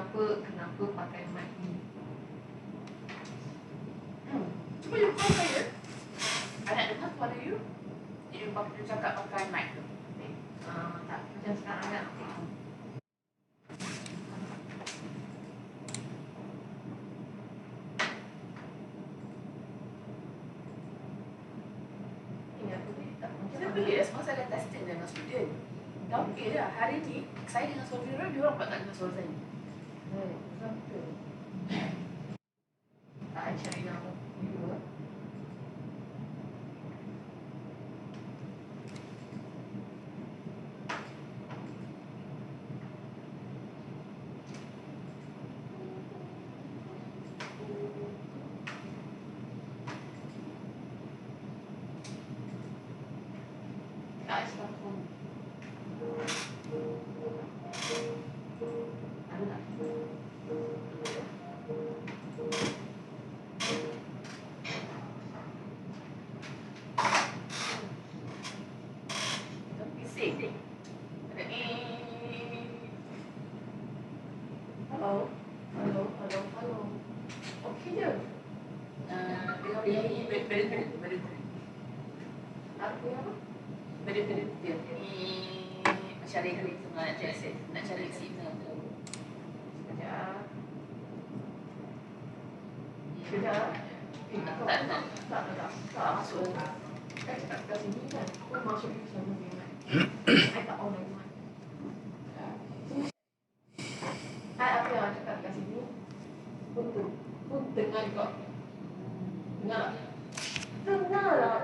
kenapa pakai mic ni? Cuba you call saya. Anak dengar suara you. You cakap pakai mic tu. Tak, macam sekarang kan. Saya pelik lah semua saya testing dengan student. Tapi je hari ni saya dengan suara dia orang tak dengar suara saya. Betul. Tak cari nama you. Tak start phone. Ada tak? Bising. Hello. Okey je. Dia beri. Apa yang apa? Beri dia. Macam hari nak cari signal tu. Sekejap. Tak masuk. Kat sini kan. Kau masuk sama dengan I tak on lagi mic. Apa yang cakap kat sini pun dengar juga. Dengar tak? Dengar lah.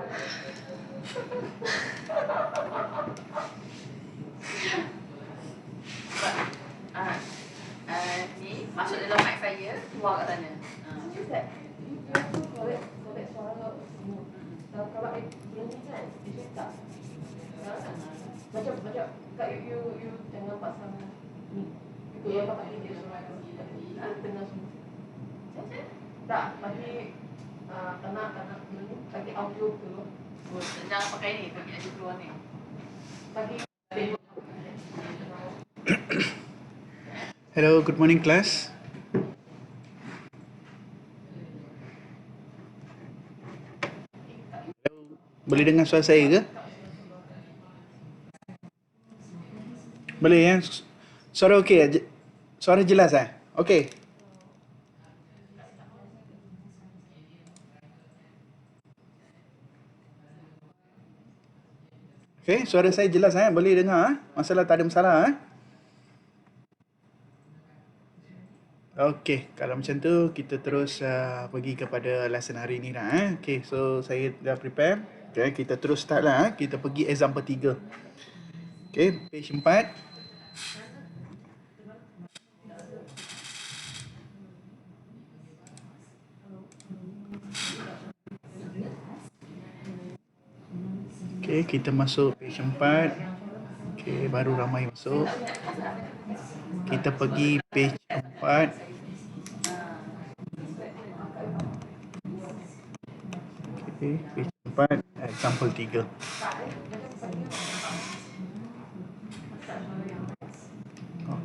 Ni masuk dalam mic saya, keluar kat sana. Just that you have to collect suara semua. Kalau belum ni kan, dia tak. Macam kat you jangan pasang ni. You kalau pakai dia suara dengar semua. Tak, bagi bagi audio tu. Jangan pakai ni, bagi aja keluar ni. Bagi Hello, good morning class. Boleh dengar suara saya ke? Boleh ya? Suara okey? Suara jelas Okey. Okey, suara saya jelas boleh dengar Masalah tak ada masalah Okey, kalau macam tu kita terus pergi kepada lesson hari ni dah Okey, so saya dah prepare. Okay, kita terus start lah Kita pergi example 3. Okey, page 4. Okey, kita masuk page 4. Okey, baru ramai masuk. Kita pergi page 4. Okay, page 4, example 3.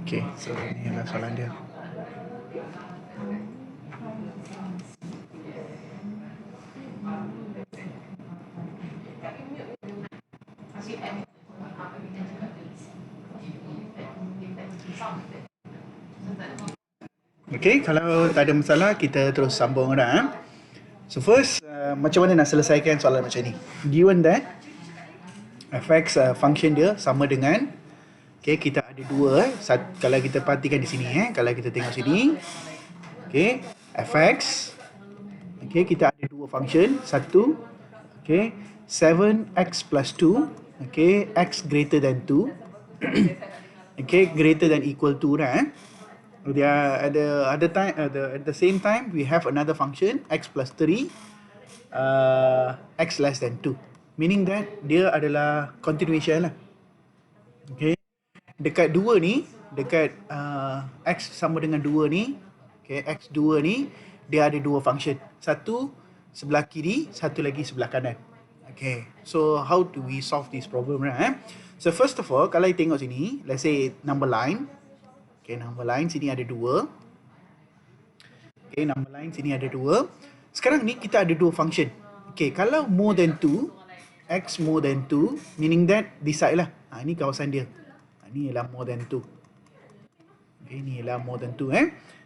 Okay, so ini adalah soalan dia. Okay, kalau tak ada masalah, kita terus sambung dah. So first, macam mana nak selesaikan soalan macam ni? Given that fx function dia sama dengan kita ada dua kalau kita perhatikan di sini kalau kita tengok sini fx kita ada dua function. Satu 7x plus 2 x greater than 2 greater than equal to dia ada time at the same time we have another function x plus 3 x less than 2, meaning that dia adalah continuation lah. Dekat 2 ni, dekat x sama dengan 2 ni, x2 ni dia ada dua function, satu sebelah kiri, satu lagi sebelah kanan. So how do we solve this problem So first of all, kalau you tengok sini, let's say number line Okay, number line sini ada 2. Okay, number line sini ada 2. Sekarang ni kita ada 2 function. Okay, kalau more than 2, x more than 2, meaning that this side lah. Ini kawasan dia. Ni ialah more than 2. Okay, ni ialah more than 2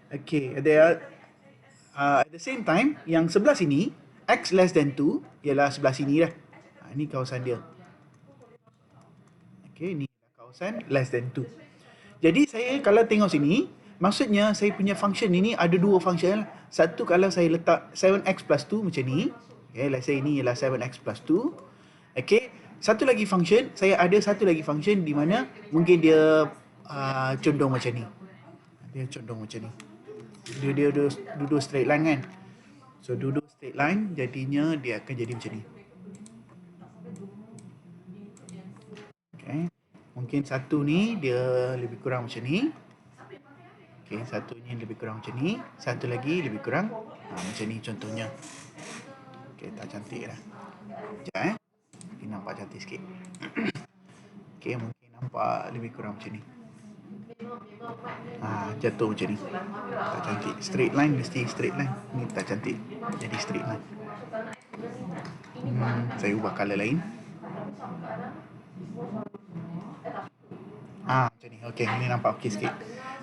Okay, at the same time, yang sebelah sini, x less than 2, ialah sebelah sini lah. Ini kawasan dia. Okay, ni kawasan less than 2. Jadi saya kalau tengok sini, maksudnya saya punya function ini ada 2 function. Satu kalau saya letak 7x plus 2 macam ni. Okay, let's say ini ialah 7x plus 2. Okay, satu lagi function, saya ada satu lagi function di mana mungkin dia condong macam ni. Dia condong macam ni. Dia duduk straight line kan. So duduk straight line, jadinya dia akan jadi macam ni. Okay, mungkin satu ni dia lebih kurang macam ni. Okay, satu ni lebih kurang macam ni. Satu lagi lebih kurang macam ni contohnya. Okay, tak cantik dah. Sekejap Mungkin nampak cantik sikit. Okay, mungkin nampak lebih kurang macam ni. Jatuh macam ni. Tak cantik. Straight line mesti straight line. Ni tak cantik. Jadi straight line. Saya ubah colour lain. Macam ni. Okay, ni nampak okey sikit.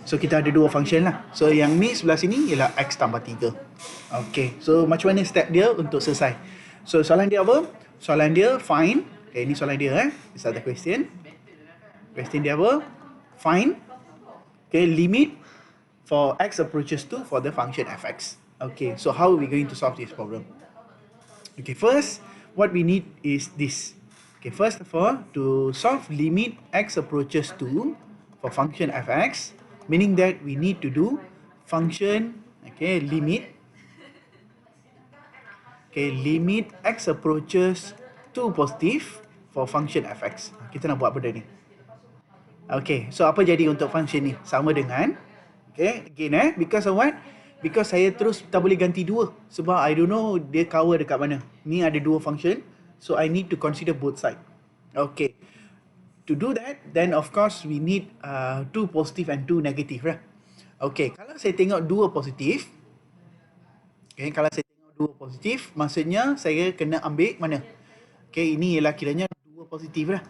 So kita ada 2 function lah. So yang ni sebelah sini ialah x tambah 3. Okay, so macam mana step dia untuk selesai? So soalan dia apa? Soalan dia find. Okay, ini soalan dia This is the question. Question dia apa? Find. Okay, limit for x approaches to for the function fx. Okay, so how are we going to solve this problem? Okay, first, what we need is this. Okay, first of all, to solve limit x approaches to for function fx, meaning that we need to do function, okay, limit x approaches to positive for function fx. Kita nak buat benda ni. Okay, so apa jadi untuk function ni? Sama dengan, okay, again because of what? Because saya terus tak boleh ganti 2. Sebab I don't know dia cover dekat mana. Ni ada 2 function, so I need to consider both side. Okay, to do that, then of course we need 2 positive and 2 negative lah. Okay, kalau saya tengok 2 positif, okay, kalau saya tengok 2 positif, maksudnya saya kena ambil mana? Okay, ini ialah kiranya 2 positif lah.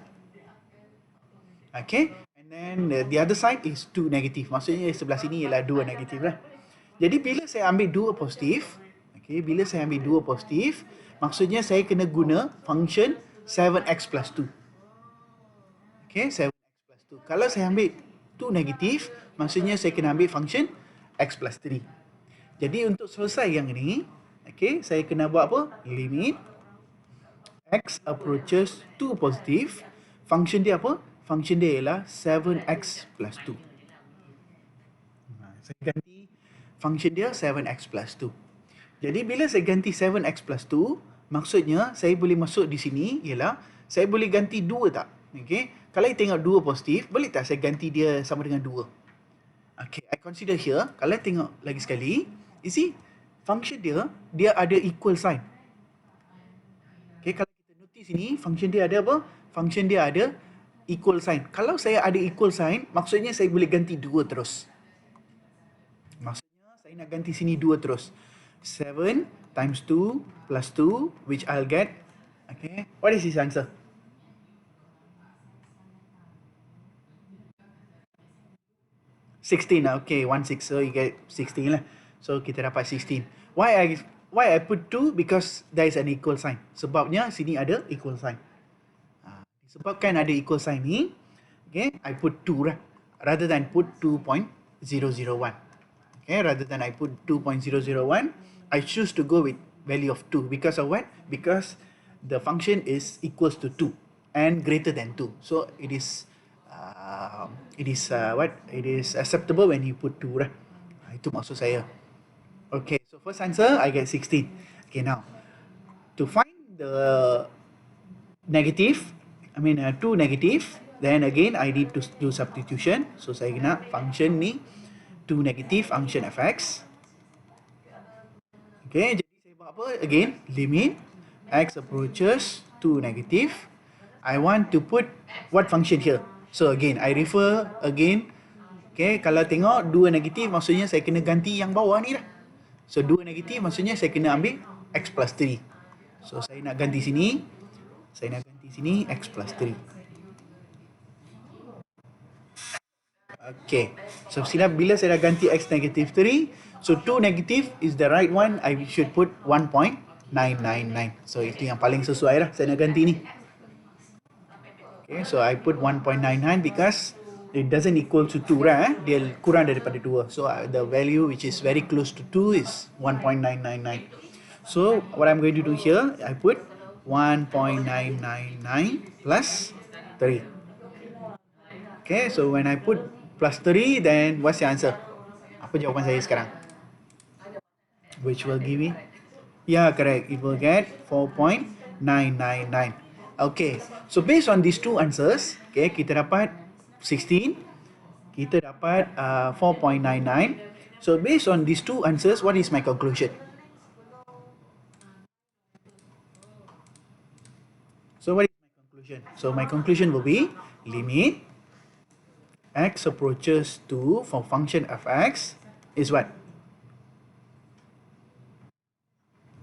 Okay, and then the other side is 2 negative. Maksudnya sebelah sini ialah 2 negatif lah. Jadi bila saya ambil 2 positif, okay, bila saya ambil 2 positif, maksudnya saya kena guna function 7x plus 2. Okay, 7x plus 2. Kalau saya ambil 2 negatif, maksudnya saya kena ambil function x plus 3. Jadi untuk selesai yang ini, okay, saya kena buat apa? Limit x approaches to positive. Function dia apa? Function dia ialah 7x plus 2. Saya ganti function dia 7x plus 2. Jadi bila saya ganti 7x plus 2, maksudnya saya boleh masuk di sini ialah saya boleh ganti 2 tak? Okay, kalau saya tengok 2 positif, boleh tak saya ganti dia sama dengan 2? Okay, I consider here, kalau tengok lagi sekali, you see, function dia ada equal sign. Okay, kalau kita notice sini, function dia ada apa? Function dia ada equal sign. Kalau saya ada equal sign, maksudnya saya boleh ganti 2 terus. Maksudnya saya nak ganti sini 2 terus. 7 times 2 plus 2, which I'll get, okay, what is his answer? Okay, 1/6, so you get 16 lah. So kita dapat 16. Why I put 2? Because there is an equal sign. Sebabnya sini ada equal sign. Disebabkan ada equal sign ni, okay, I put 2 lah, rather than put 2.001. Okay, rather than I put 2.001, I choose to go with value of 2. Because of what? Because the function is equals to 2 and greater than 2. So it is acceptable when you put 2 lah. Itu maksud saya. Okay, so first answer I get 16. Okay, now to find the negative, 2 negative, then again I need to do substitution. So saya nak function ni 2 negative function fx. Okay, jadi saya buat apa? Again, limit x approaches to negative. I want to put what function here? So again, I refer again Okay, kalau tengok 2 negatif maksudnya saya kena ganti yang bawah ni dah. So 2 negatif maksudnya saya kena ambil x plus 3. So saya nak ganti sini. Saya nak ganti sini x plus 3. Okay. So bila saya dah ganti x negative 3, so 2 negative is the right one. I should put 1.999. So itu yang paling sesuai lah saya nak ganti ni. Okay, so I put 1.99 because it doesn't equal to 2 right? Dia kurang daripada 2. So the value which is very close to 2 is 1.999. So what I'm going to do here, I put 1.999 plus 3. Okay, so when I put plus 3, then what's the answer? Apa jawapan saya sekarang? Which will give me? Yeah, correct. It will get 4.999. Okay, so based on these two answers, okay, kita dapat 16, kita dapat 4.99. So based on these two answers, what is my conclusion? So what is my conclusion? So my conclusion will be limit x approaches to for function of x is what?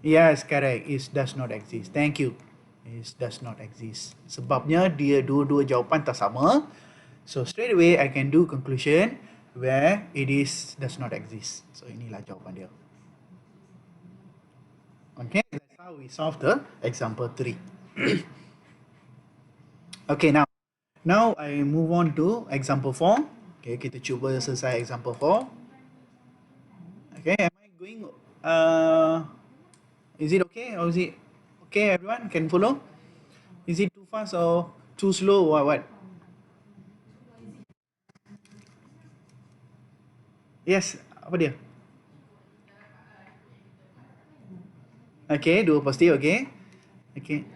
Yes, correct. It does not exist. Thank you. It does not exist. Sebabnya dia dua-dua jawapan tak sama. So straight away I can do conclusion where it is does not exist. So inilah jawapan dia. Okay, that's how we solve the example 3. Okay, now I move on to example 4. Okay, kita cuba selesai example 4. Okay, am I going is it okay or is it okay everyone can follow? Is it too fast or too slow or what? Yes, apa dia? Okay, 2 pasti okay. Okay.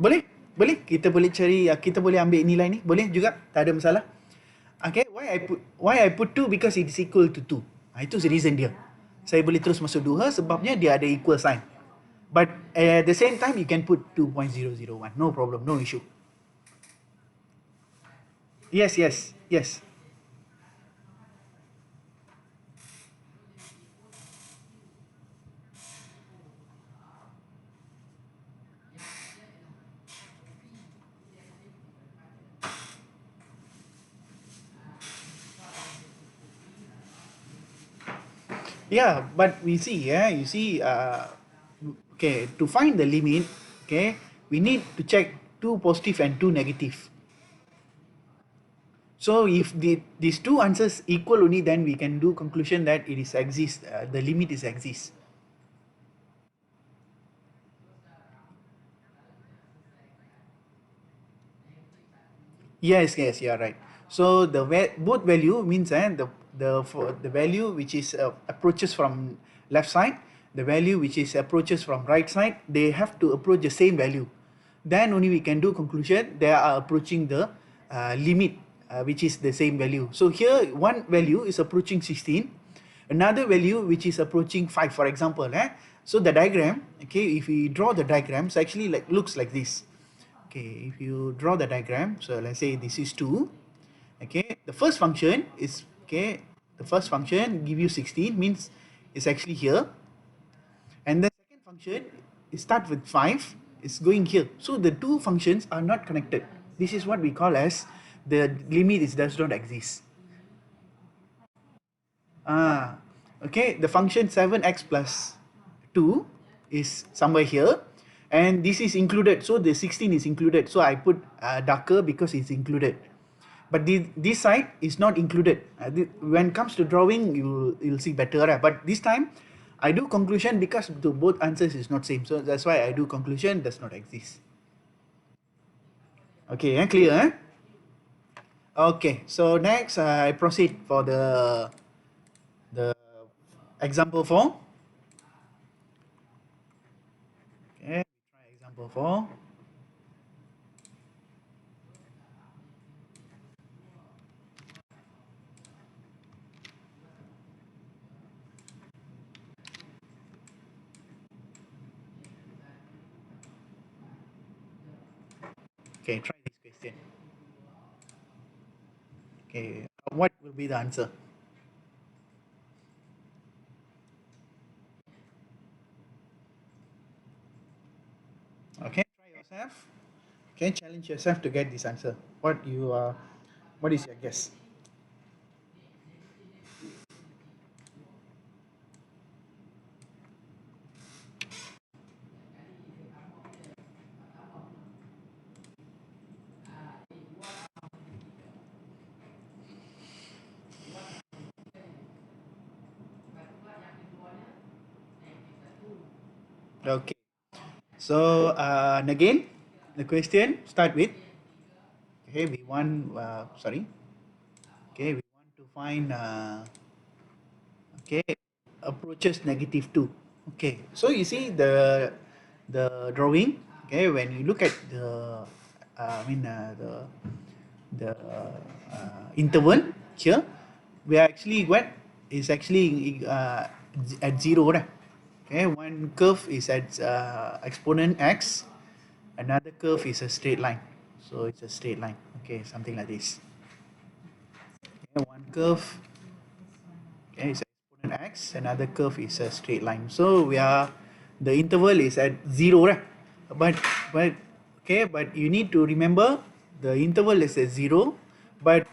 Boleh? Boleh? Kita boleh cari, kita boleh ambil nilai ni. Boleh juga? Tak ada masalah. Okay, why I put 2 because it is equal to 2. Itu reason dia. Saya boleh terus masuk 2 sebabnya dia ada equal sign. But at the same time you can put 2.001. No problem, no issue. Yes. Yeah, but we see, you see, okay, to find the limit, okay, we need to check 2 positive and 2 negative. So if these two answers equal only, then we can do conclusion that it is exist, the limit is exist. Yes, you are right. So the both value means the value which is approaches from left side, the value which is approaches from right side, they have to approach the same value. Then only we can do conclusion they are approaching the limit which is the same value. So here one value is approaching 16, another value which is approaching 5, for example. So the diagram, okay, if we draw the diagrams, actually like looks like this. Okay, if you draw the diagram, so let's say this is 2. Okay, the first function is, okay, the first function give you 16 means it's actually here. And the second function, it starts with 5, it's going here. So the two functions are not connected. This is what we call as the limit does not exist. Okay, the function 7x plus 2 is somewhere here. And this is included, so the 16 is included. So I put darker because it's included. But this side is not included. When it comes to drawing, you'll see better. But this time, I do conclusion because the both answers is not same. So that's why I do conclusion does not exist. Okay, clear? Okay, so next I proceed for the example 4. Okay, try example 4. Okay, try this question. Okay, what will be the answer? Okay, try yourself. Okay, challenge yourself to get this answer. What is your guess? Okay, so again, the question start with, okay, we want, sorry, okay, we want to find, okay, approaches -2. Okay, so you see the drawing, okay, when you look at the, the interval here, we are actually what is actually at zero, right? Okay, one curve is at exponent x, another curve is a straight line, so it's a straight line. Okay, something like this. Okay, one curve, okay, is exponent x, another curve is a straight line. So the interval is at zero, right? But but okay, but you need to remember the interval is at zero, but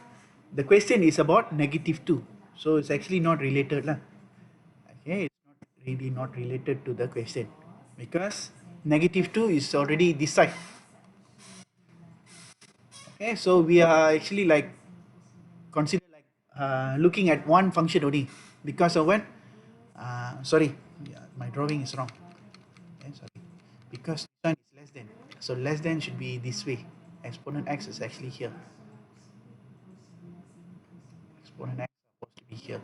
the question is about -2, so it's actually not related lah. Okay, it's not really not related to the question because -2 is already this side. Okay, so we are actually like consider like looking at one function only because of what? Sorry, yeah, my drawing is wrong. Okay, sorry. Because this one is less than. So less than should be this way. Exponent x is actually here. Exponent x is supposed to be here.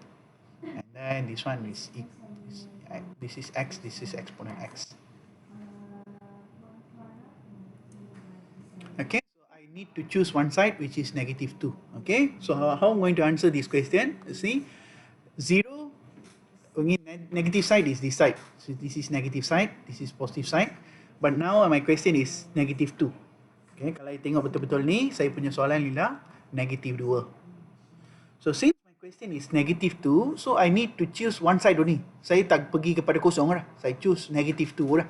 And then this one this is x, this is exponent x. Okay, so I need to choose one side which is -2. Okay, so how I'm going to answer this question? You see, 0, negative side is this side. So this is negative side, this is positive side. But now my question is -2. Okay, kalau you tengok betul-betul ni, saya punya soalan ialah -2. So since my question is -2, so I need to choose one side only. Saya tak pergi kepada kosong lah. Saya choose -2 lah.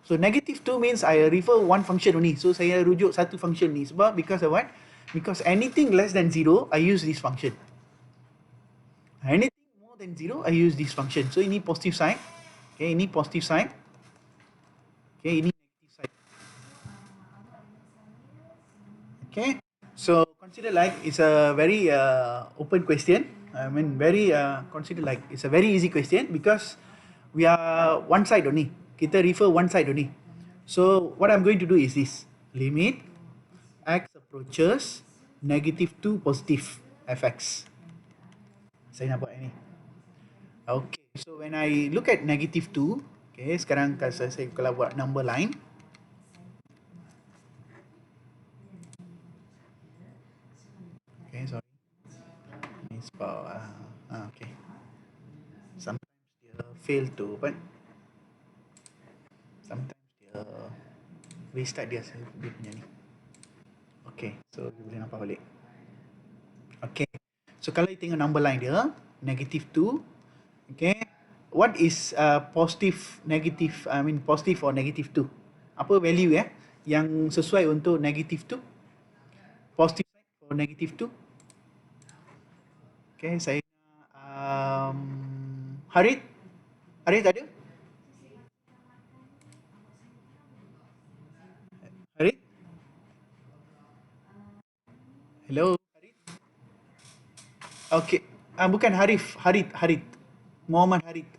So -2 means I refer one function only. So saya rujuk satu function ni. Sebab because of what? Because anything less than 0, I use this function. Anything more than 0, I use this function. So ini positive sign. Okay, ini positive sign. Okay, ini negative sign. Okay, so consider like it's a very open question. I mean, very consider like it's a very easy question because we are one side only. Kita refer one side only. So what I'm going to do is this: limit x approaches -2 positive fx. Saya nak buat ini. Okay, so when I look at -2, okay, sekarang saya kalau buat number line. Okay, sorry. Ini sebab okay. Sometimes dia fail to but sometimes dia restart dia punya ni. Okay, so dia boleh nampak balik. Okay, so kalau you tengok number line dia -2, okay, what is positive or -2? Apa value yang sesuai untuk -2? Positive side for -2? Okay, saya Harith ada? Harith? Hello, Harith? Okay, bukan Harith. Muhammad Harith.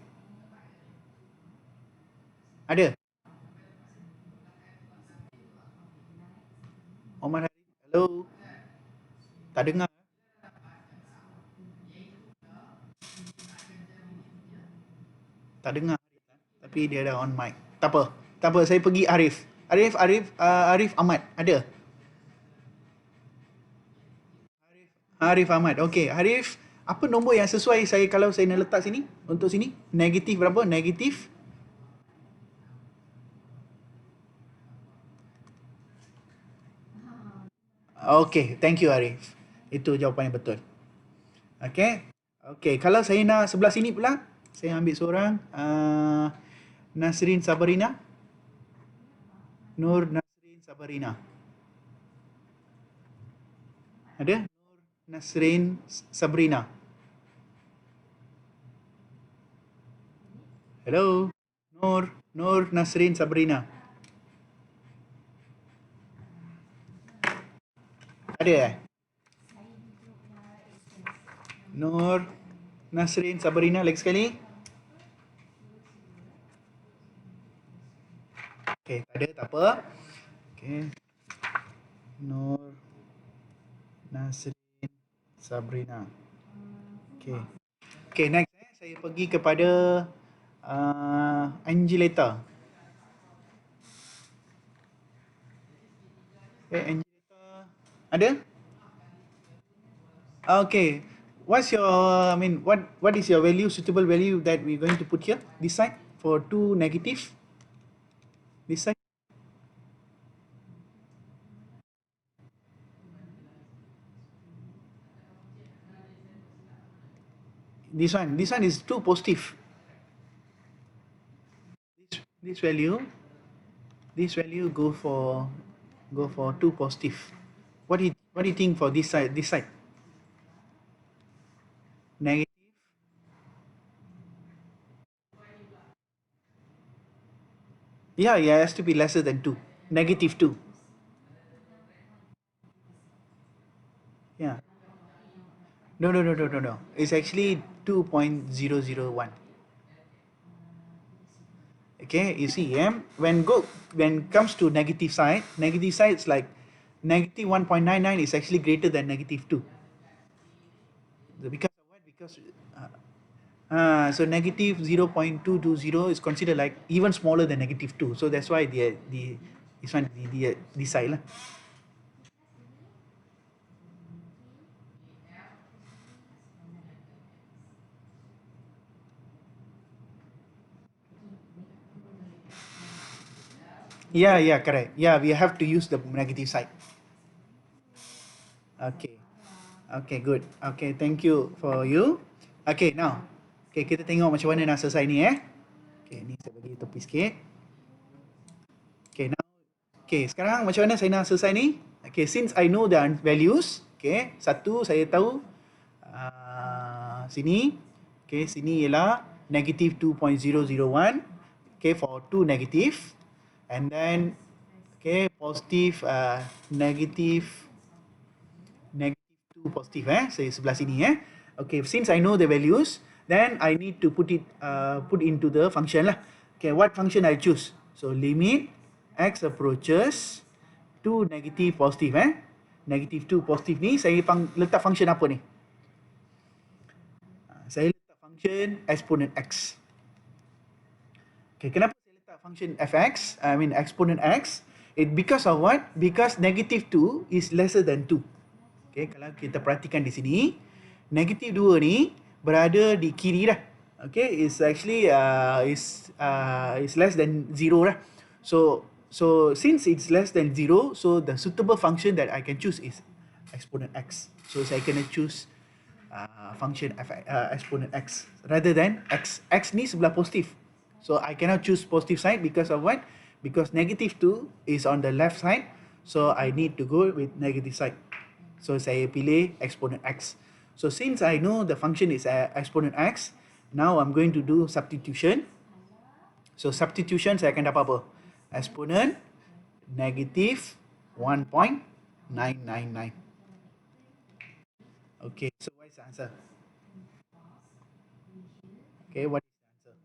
Ada? Muhammad Harith, hello? Tak dengar. Tak dengar Harith, tapi dia ada on mic. Tak apa. Tak apa, saya pergi Arif. Arif Ahmad, ada? Arif Ahmad. Okey, Arif, apa nombor yang sesuai saya kalau saya nak letak sini? Untuk sini? Negatif berapa? Negatif? Okey, thank you Arif. Itu jawapan yang betul. Okay. Okay, kalau saya nak sebelah sini pula, saya ambil seorang. Nasrin Sabarina. Nur Nasrin Sabarina. Ada? Nur Nasrin Sabrina. Hello? Nur Nasrin Sabrina. Ada Nur Nasrin Sabrina lagi sekali. Okay, tak ada, tak apa. Okay. Nur Nasrin Sabrina. Okay. Okay, next saya pergi kepada Angelita. Okay, Angelita. Ada? Okay. What's your, what is your value, suitable value that we're going to put here? This side for 2 negative. This side. This one is 2 positive. This value go for 2 positive. What do you think for this side? This side. Negative. Yeah, it has to be lesser than 2. Negative 2. Yeah. No. It's actually 2.001. Okay, you see, when comes to negative side is like negative 1.99 is actually greater than negative 2. Because of what? Because so negative 0.220 is considered like even smaller than negative 2. So that's why this one this side lah. Yeah, correct. Yeah, we have to use the negative side. Okay, good. Okay, thank you for you. Okay, now. Okay, kita tengok macam mana nak selesai ni Okay, ni saya bagi tepi sikit. Okay, now. Okay, sekarang macam mana saya nak selesai ni? Okay, since I know the values, okay, satu saya tahu sini. Okay, sini ialah negative 2.001. Okay, for 2 negative. And then, okay, positive, negative 2 positive saya sebelah sini Okay, since I know the values, then I need to put into the function lah. Okay, what function I choose? So limit x approaches to negative positive Negative 2 positive ni saya letak function apa ni? Saya letak function exponent x. Okay, kenapa saya letak function fx? Exponent x. Because of what? Because negative 2 is lesser than 2. Okay, kalau kita perhatikan di sini, negatif 2 ni berada di kiri dah. Okay, it's actually is less than 0 dah. So since it's less than 0, so the suitable function that I can choose is exponent x. So saya kena choose function exponent x rather than x. X ni sebelah positif. So I cannot choose positive side because of what? Because negative 2 is on the left side. So I need to go with negative side. So saya pilih exponent x. So since I know the function is exponent x, now I'm going to do substitution. So substitution saya akan dapat apa? Exponent negative 1.999. Okay, so what is the answer? Okay, what is the answer?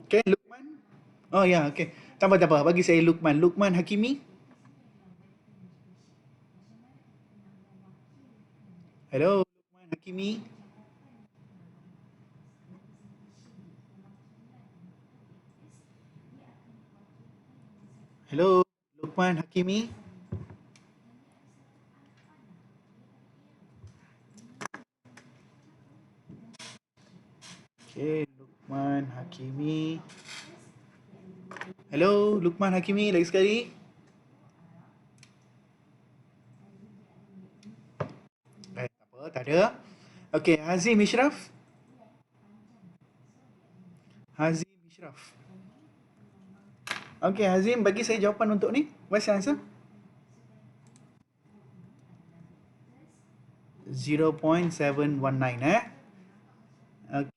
Okay, Lukman. Oh ya, okay. Tak apa. Bagi saya Lukman. Lukman Hakimi. Hello, Lukman Hakimi. Hello, Lukman Hakimi. Okay, Lukman Hakimi. Hello, Lukman Hakimi lagi sekali. Tak apa, tak ada. Okay, Hazim Ishraf. Hazim Ishraf. Okay, Hazim, bagi saya jawapan untuk ni. What's your answer? 0.719, Okay.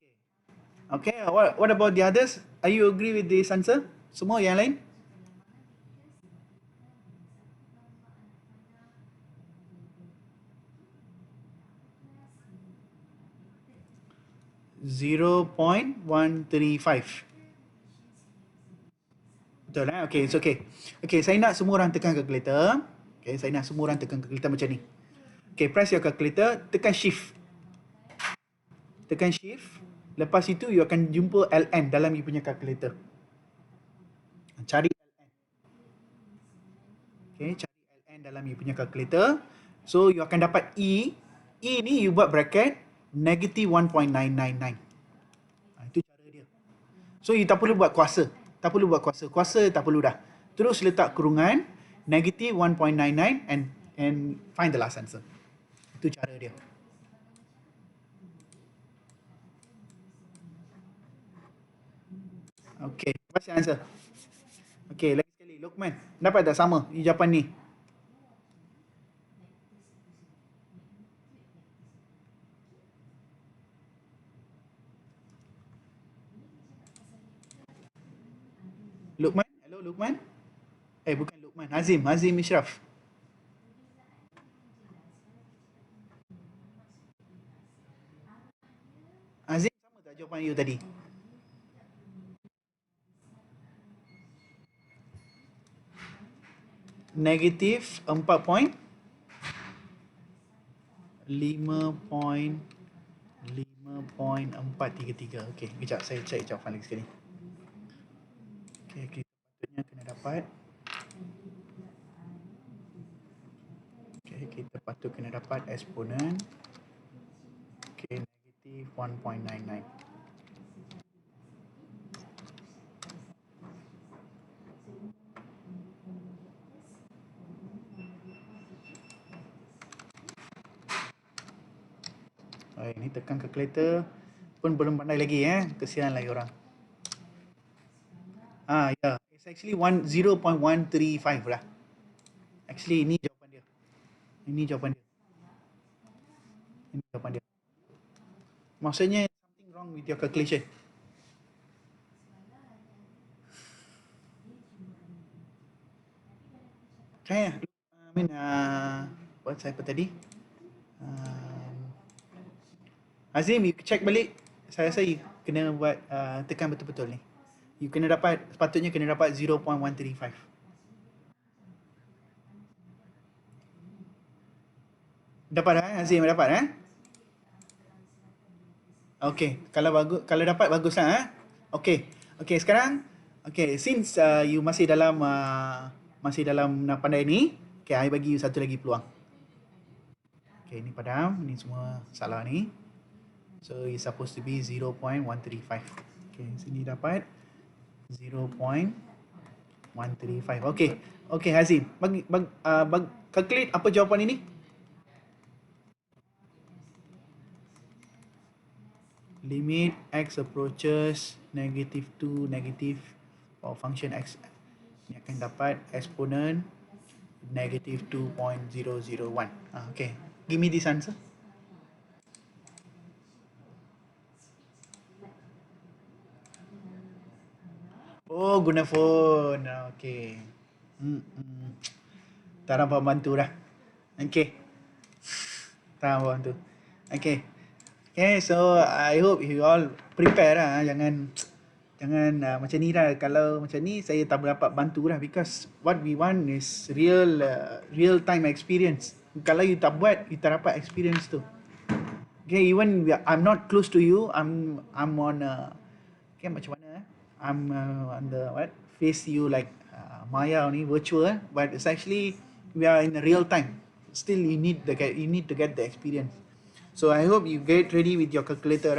Okay, what about the others? Are you agree with this answer? Semua yang lain? .135. Betul Okay, it's okay. Okay, saya nak semua orang tekan calculator. Okay, saya nak semua orang tekan calculator macam ni. Okay, press your calculator, tekan shift. Tekan shift. Lepas itu, you akan jumpa LN dalam you punya calculator. Cari LN. Okay, cari LN dalam you punya calculator. So, you akan dapat E. E ni you buat bracket negative 1.999. Itu cara dia. So, you tak perlu buat kuasa. Tak perlu buat kuasa. Kuasa tak perlu dah. Terus letak kurungan negative 1.99 and find the last answer. Itu cara dia. Okay, what's your answer? Okay, lagi sekali. Lokman, dapat tak sama jawapan ni? Lukman? Hello, Lukman? Bukan Lukman. Hazim Ishraf. Hazim, sama tak jawapan you tadi? Negatif 4.5.533. Okay, kejap saya check jawapan lagi sekali. Okay, kita patutnya kena dapat. Okay, kita patut kena dapat eksponen. Okay, negatif 1.99. Ini tekan calculator pun belum pandai lagi kesian lagi orang. Yeah, it's actually 0.135 lah. Actually ini jawapan dia. Ini jawapan dia. Maksudnya something wrong with your calculation. Okay, buat saya apa tadi? Azim, you check balik. Saya rasa you kena buat tekan betul-betul ni. You sepatutnya kena dapat 0.135. Dapat Azim dapat Okay, kalau dapat baguslah Okay, sekarang since you masih dalam nak pandai ni, I bagi you satu lagi peluang. Okay, ni padam, ni semua salah ni. So it's supposed to be 0.135. Okay, sini dapat 0.135. Okay Hazim, calculate apa jawapan ini? Limit x approaches negative 2 negative for function x ni akan dapat eksponen negative 2.001. Okay, give me this answer. Oh, guna phone. Okay. Tak nampak bantu dah. Okay. Tak nampak bantu. Okay. Okay, so I hope you all prepare lah. Jangan macam ni lah. Kalau macam ni, saya tak dapat bantu lah. Because what we want is real time experience. Kalau you tak buat, you tak dapat experience tu. Okay, even I'm not close to you, I'm on okay, macam mana I'm on the face you like Maya only virtual, but it's actually we are in a real time. Still you need to get the experience. So I hope you get ready with your calculator.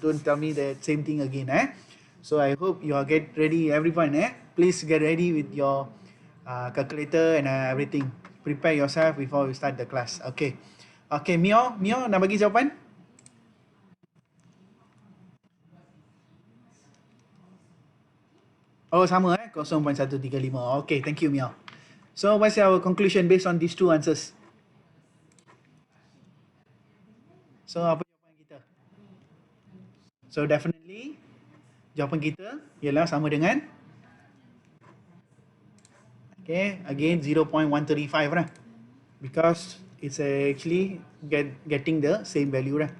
Don't tell me the same thing again. So I hope you are get ready, everyone. Please get ready with your calculator and everything. Prepare yourself before we start the class. Okay. Okay, Mio nak bagi jawapan? Oh, sama 0.135. Okay, thank you, Mio. So what's our conclusion based on these two answers? So apa jawapan kita? So definitely jawapan kita ialah sama dengan again 0.135 lah. Because it's actually getting the same value lah.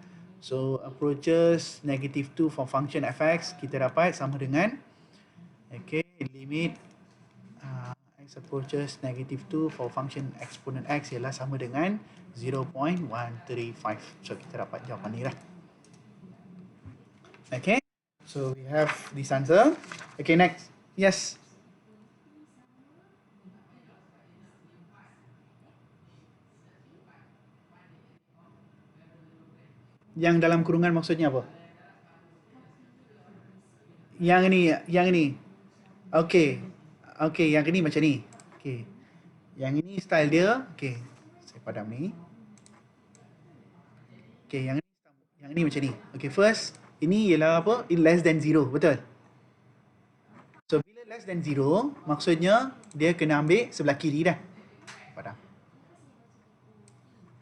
So approaches -2 for function fx kita dapat sama dengan limit x approaches -2 for function exponent x ialah sama dengan 0.135. So kita dapat jawapan ni lah. Okay, so we have this answer. Okay, next. Yes. Yang dalam kurungan maksudnya apa? Yang ini. Okay, yang ini macam ni. Okay, yang ini style dia. Okay, saya padam ni. Okay, yang ini macam ni. Okay, first, ini ialah apa? It less than 0, betul? So, bila less than 0, maksudnya dia kena ambil sebelah kiri dah. Padam.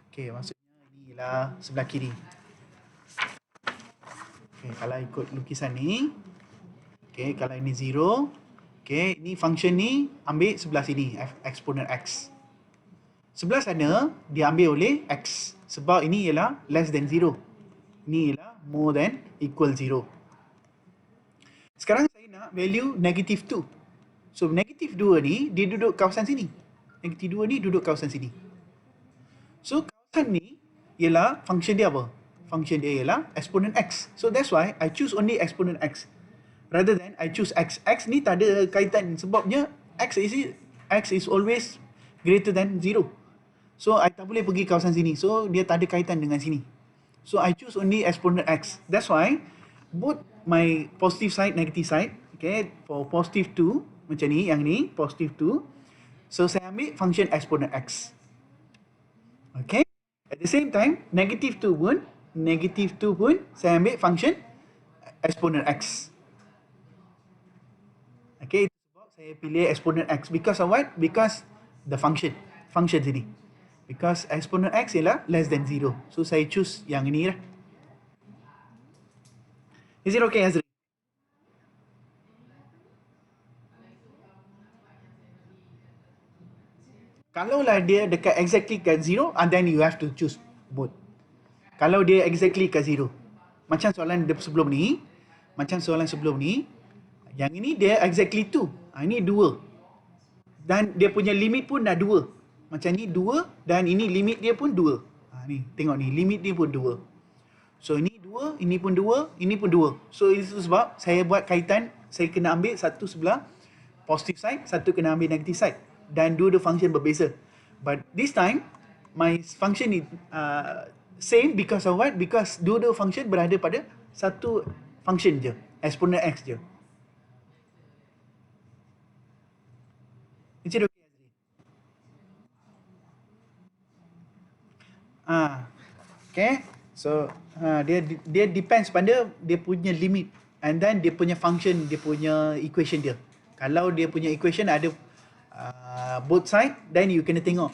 Okay, maksudnya ini ialah sebelah kiri. Okay, kalau ikut lukisan ni, okay, kalau ini 0, okay, ni function ni ambil sebelah sini, exponent x. Sebelah sana, dia ambil oleh x. Sebab ini ialah less than 0. Ini ialah more than equal 0. Sekarang saya nak value -2. So, -2 ni, dia duduk kawasan sini. -2 ni duduk kawasan sini. So, kawasan ni ialah function dia apa? Function dia ialah exponent x. So that's why I choose only exponent x rather than I choose x. X ni tak ada kaitan sebabnya x is always greater than 0. So I tak boleh pergi kawasan sini. So dia tak ada kaitan dengan sini. So I choose only exponent x. That's why both my positive side, negative side, okay, for positive 2 macam ni, yang ni positive 2. So saya ambil function exponent x. Okay. At the same time, negative 2 pun saya ambil function exponent x. Okay, itu sebab saya pilih exponent x. Because of what? Because the function sini. Because exponent x ialah less than 0. So saya choose yang ini lah. Is it okay, Azri? Kalaulah dia dekat exactly kat 0, and then you have to choose both. Kalau dia exactly kat 0. Macam soalan sebelum ni, yang ini dia exactly 2. Ini 2. Dan dia punya limit pun dah 2. Macam ni 2 dan ini limit dia pun 2. Ni, tengok ni, limit dia pun 2. So ini 2, ini pun 2, ini pun 2. So itu sebab saya buat kaitan, saya kena ambil satu sebelah positive side, satu kena ambil negative side. Dan dua function berbeza. But this time, my function is same because of what? Because dua function berada pada satu function je, exponent x je. Is it okay, Azri? Okay. So dia depends pada dia punya limit and then dia punya function, dia punya equation dia. Kalau dia punya equation ada both side, then you kena tengok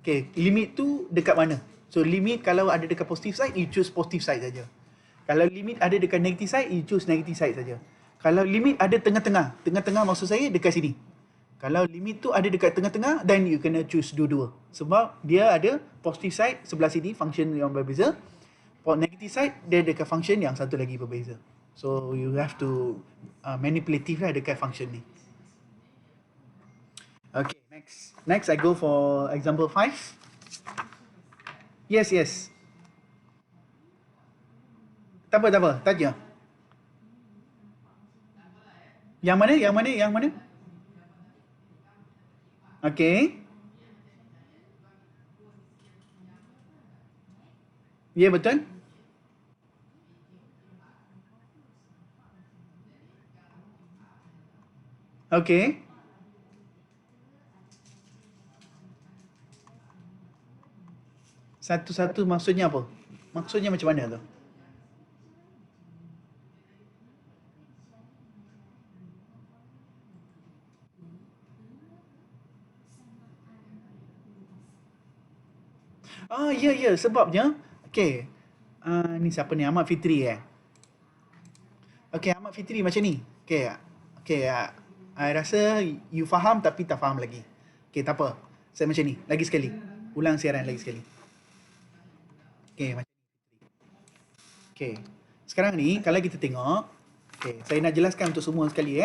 okay, limit tu dekat mana. So limit kalau ada dekat positive side, you choose positive side saja. Kalau limit ada dekat negative side, you choose negative side saja. Kalau limit ada tengah-tengah, tengah-tengah maksud saya dekat sini. Kalau limit tu ada dekat tengah-tengah, then you kena choose dua-dua. Sebab dia ada positive side sebelah sini, function yang berbeza. For negative side, dia dekat function yang satu lagi berbeza. So you have to manipulative lah dekat function ni. Okay, next I go for example 5. Yes. Tak apa, tanya. Yang mana? Okay. Ya, betul? Okey. Satu-satu maksudnya apa? Maksudnya macam mana tu? Ya, sebabnya okey. Ni siapa ni? Ahmad Fitri eh? Okey, Ahmad Fitri macam ni. Okey, I rasa you faham tapi tak faham lagi. Okey, tak apa. Saya macam ni. Lagi sekali. Ulang siaran lagi sekali. Okey, macam okey. Sekarang ni kalau kita tengok, okey, saya nak jelaskan untuk semua sekali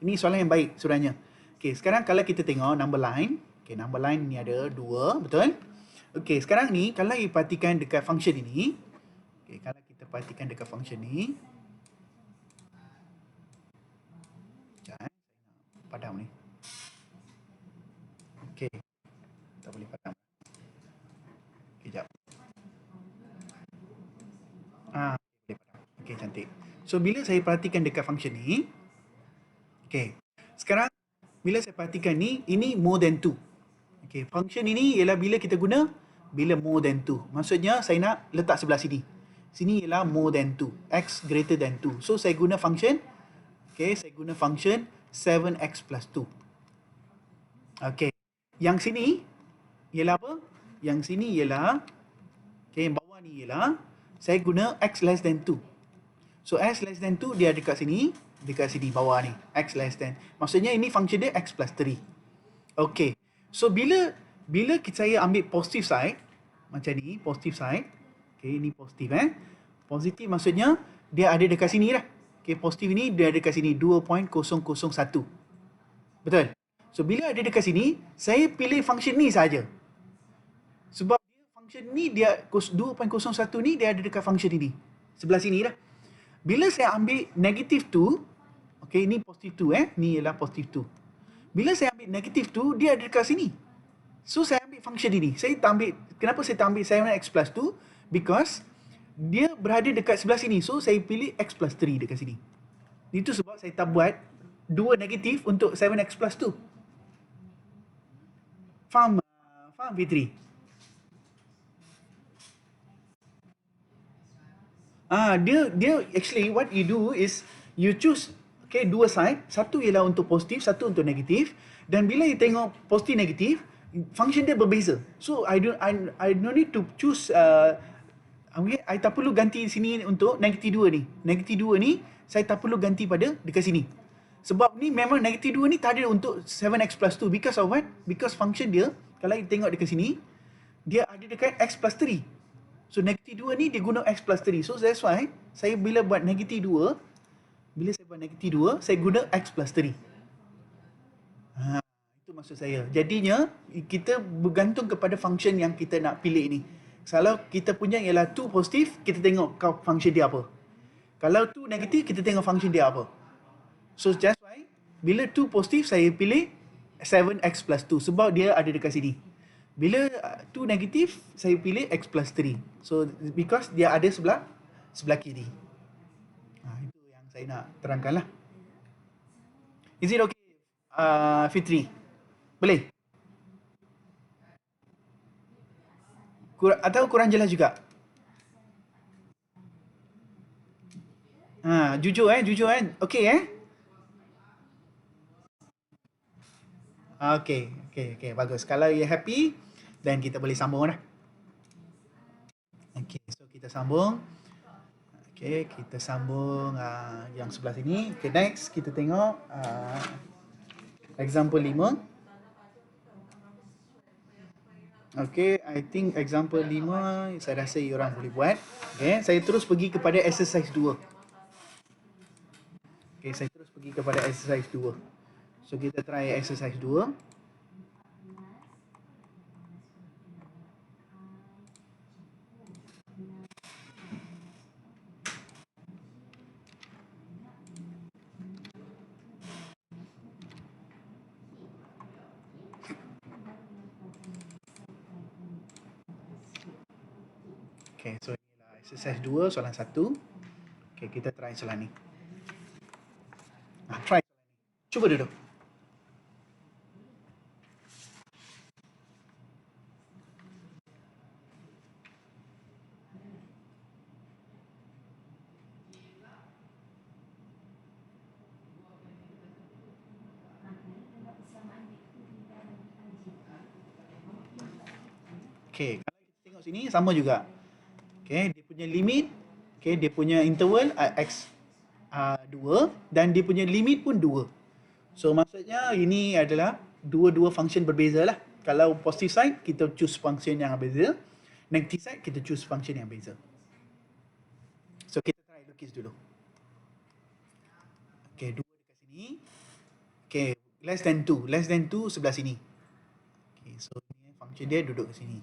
Ini soalan yang baik sebenarnya. Okey, sekarang kalau kita tengok number line, okey, number line ni ada 2, betul? Okey, sekarang ni kalau kita perhatikan dekat function ini, okey, kalau kita perhatikan dekat function ni, sekejap padam ni. Okey, tak boleh padam. Kejap. Boleh padam. Okey, cantik. So bila saya perhatikan dekat function ni, okey. Sekarang bila saya perhatikan ni, ini more than 2. Okey, function ini ialah bila kita guna bila more than 2. Maksudnya saya nak letak sebelah sini. Sini ialah more than 2, x greater than 2. So saya guna function, okey, saya guna function 7x plus 2. Okey. Yang sini ialah apa? Yang sini ialah, okey, yang bawah ni ialah saya guna x less than 2. So x less than 2 dia dekat sini bawah ni, x less than. Maksudnya ini function dia x plus 3. Okey. So bila saya ambil positive side macam ni, positive side. Okey, ini positif Positif maksudnya dia ada dekat sini lah. Okey, positif ni dia ada dekat sini 2.001. Betul? So bila ada dekat sini, saya pilih function ni saja. Sebab dia function ni dia 2.01 ni dia ada dekat function ini. Sebelah sini lah. Bila saya ambil negative 2, okey, ni positive 2 ni ialah positive 2. Bila saya ambil negative 2, dia ada dekat sini. So saya ambil function ini. Saya tak ambil, kenapa saya tak ambil 7x plus 2? Because dia berada dekat sebelah sini. So saya pilih x plus 3 dekat sini. Itu sebab saya tak buat 2 negatif untuk 7x plus 2. Faham? Faham Fitri? Dia actually what you do is you choose, okay, dua side, satu ialah untuk positif, satu untuk negatif, dan bila you tengok positif negatif, function dia berbeza. So I don't need to choose okay, I tak perlu ganti sini untuk negatif 2 ni. Negatif 2 ni saya tak perlu ganti pada dekat sini. Sebab ni memang negatif 2 ni tak ada untuk 7x plus 2 because of what? Because function dia kalau you tengok dekat sini dia ada dekat x plus 3. So negatif 2 ni dia guna x plus 3. So that's why saya bila buat negatif 2, saya guna x plus 3. Itu maksud saya. Jadinya kita bergantung kepada function yang kita nak pilih ni. Kalau kita punya ialah 2 positif, kita tengok function dia apa. Kalau 2 negatif, kita tengok function dia apa. So that's why bila 2 positif saya pilih 7x plus 2 sebab dia ada dekat sini. Bila 2 negatif, saya pilih x plus 3. So because dia ada sebelah kiri. Itu yang saya nak terangkan lah. Is it okay, Fitri? Boleh? Atau kurang jelas juga? Jujur Okey Okey, bagus. Kalau you happy, then kita boleh sambung dah. Okey, so kita sambung. Okey, kita sambung yang sebelah sini. Okay, next kita tengok example 5. Okay, I think example 5 saya rasa you orang boleh buat. Okay, saya terus pergi kepada exercise 2. Okay, saya terus pergi kepada exercise 2. So kita try exercise 2. Okay, so inilah exercise 2 soalan 1. Okay, kita try soalan ni. Try. Cuba duduk. Okay, kalau kita tengok sini sama juga. Okay, dia punya limit, okay, dia punya interval x 2 dan dia punya limit pun 2. So maksudnya ini adalah dua-dua function berbeza lah. Kalau positive side, kita choose function yang berbeza. Negative side, kita choose function yang berbeza. So kita try lukis dulu. Okay, 2 dekat sini. Okay, less than 2. Less than 2 sebelah sini. Okay, so ni function dia duduk ke sini.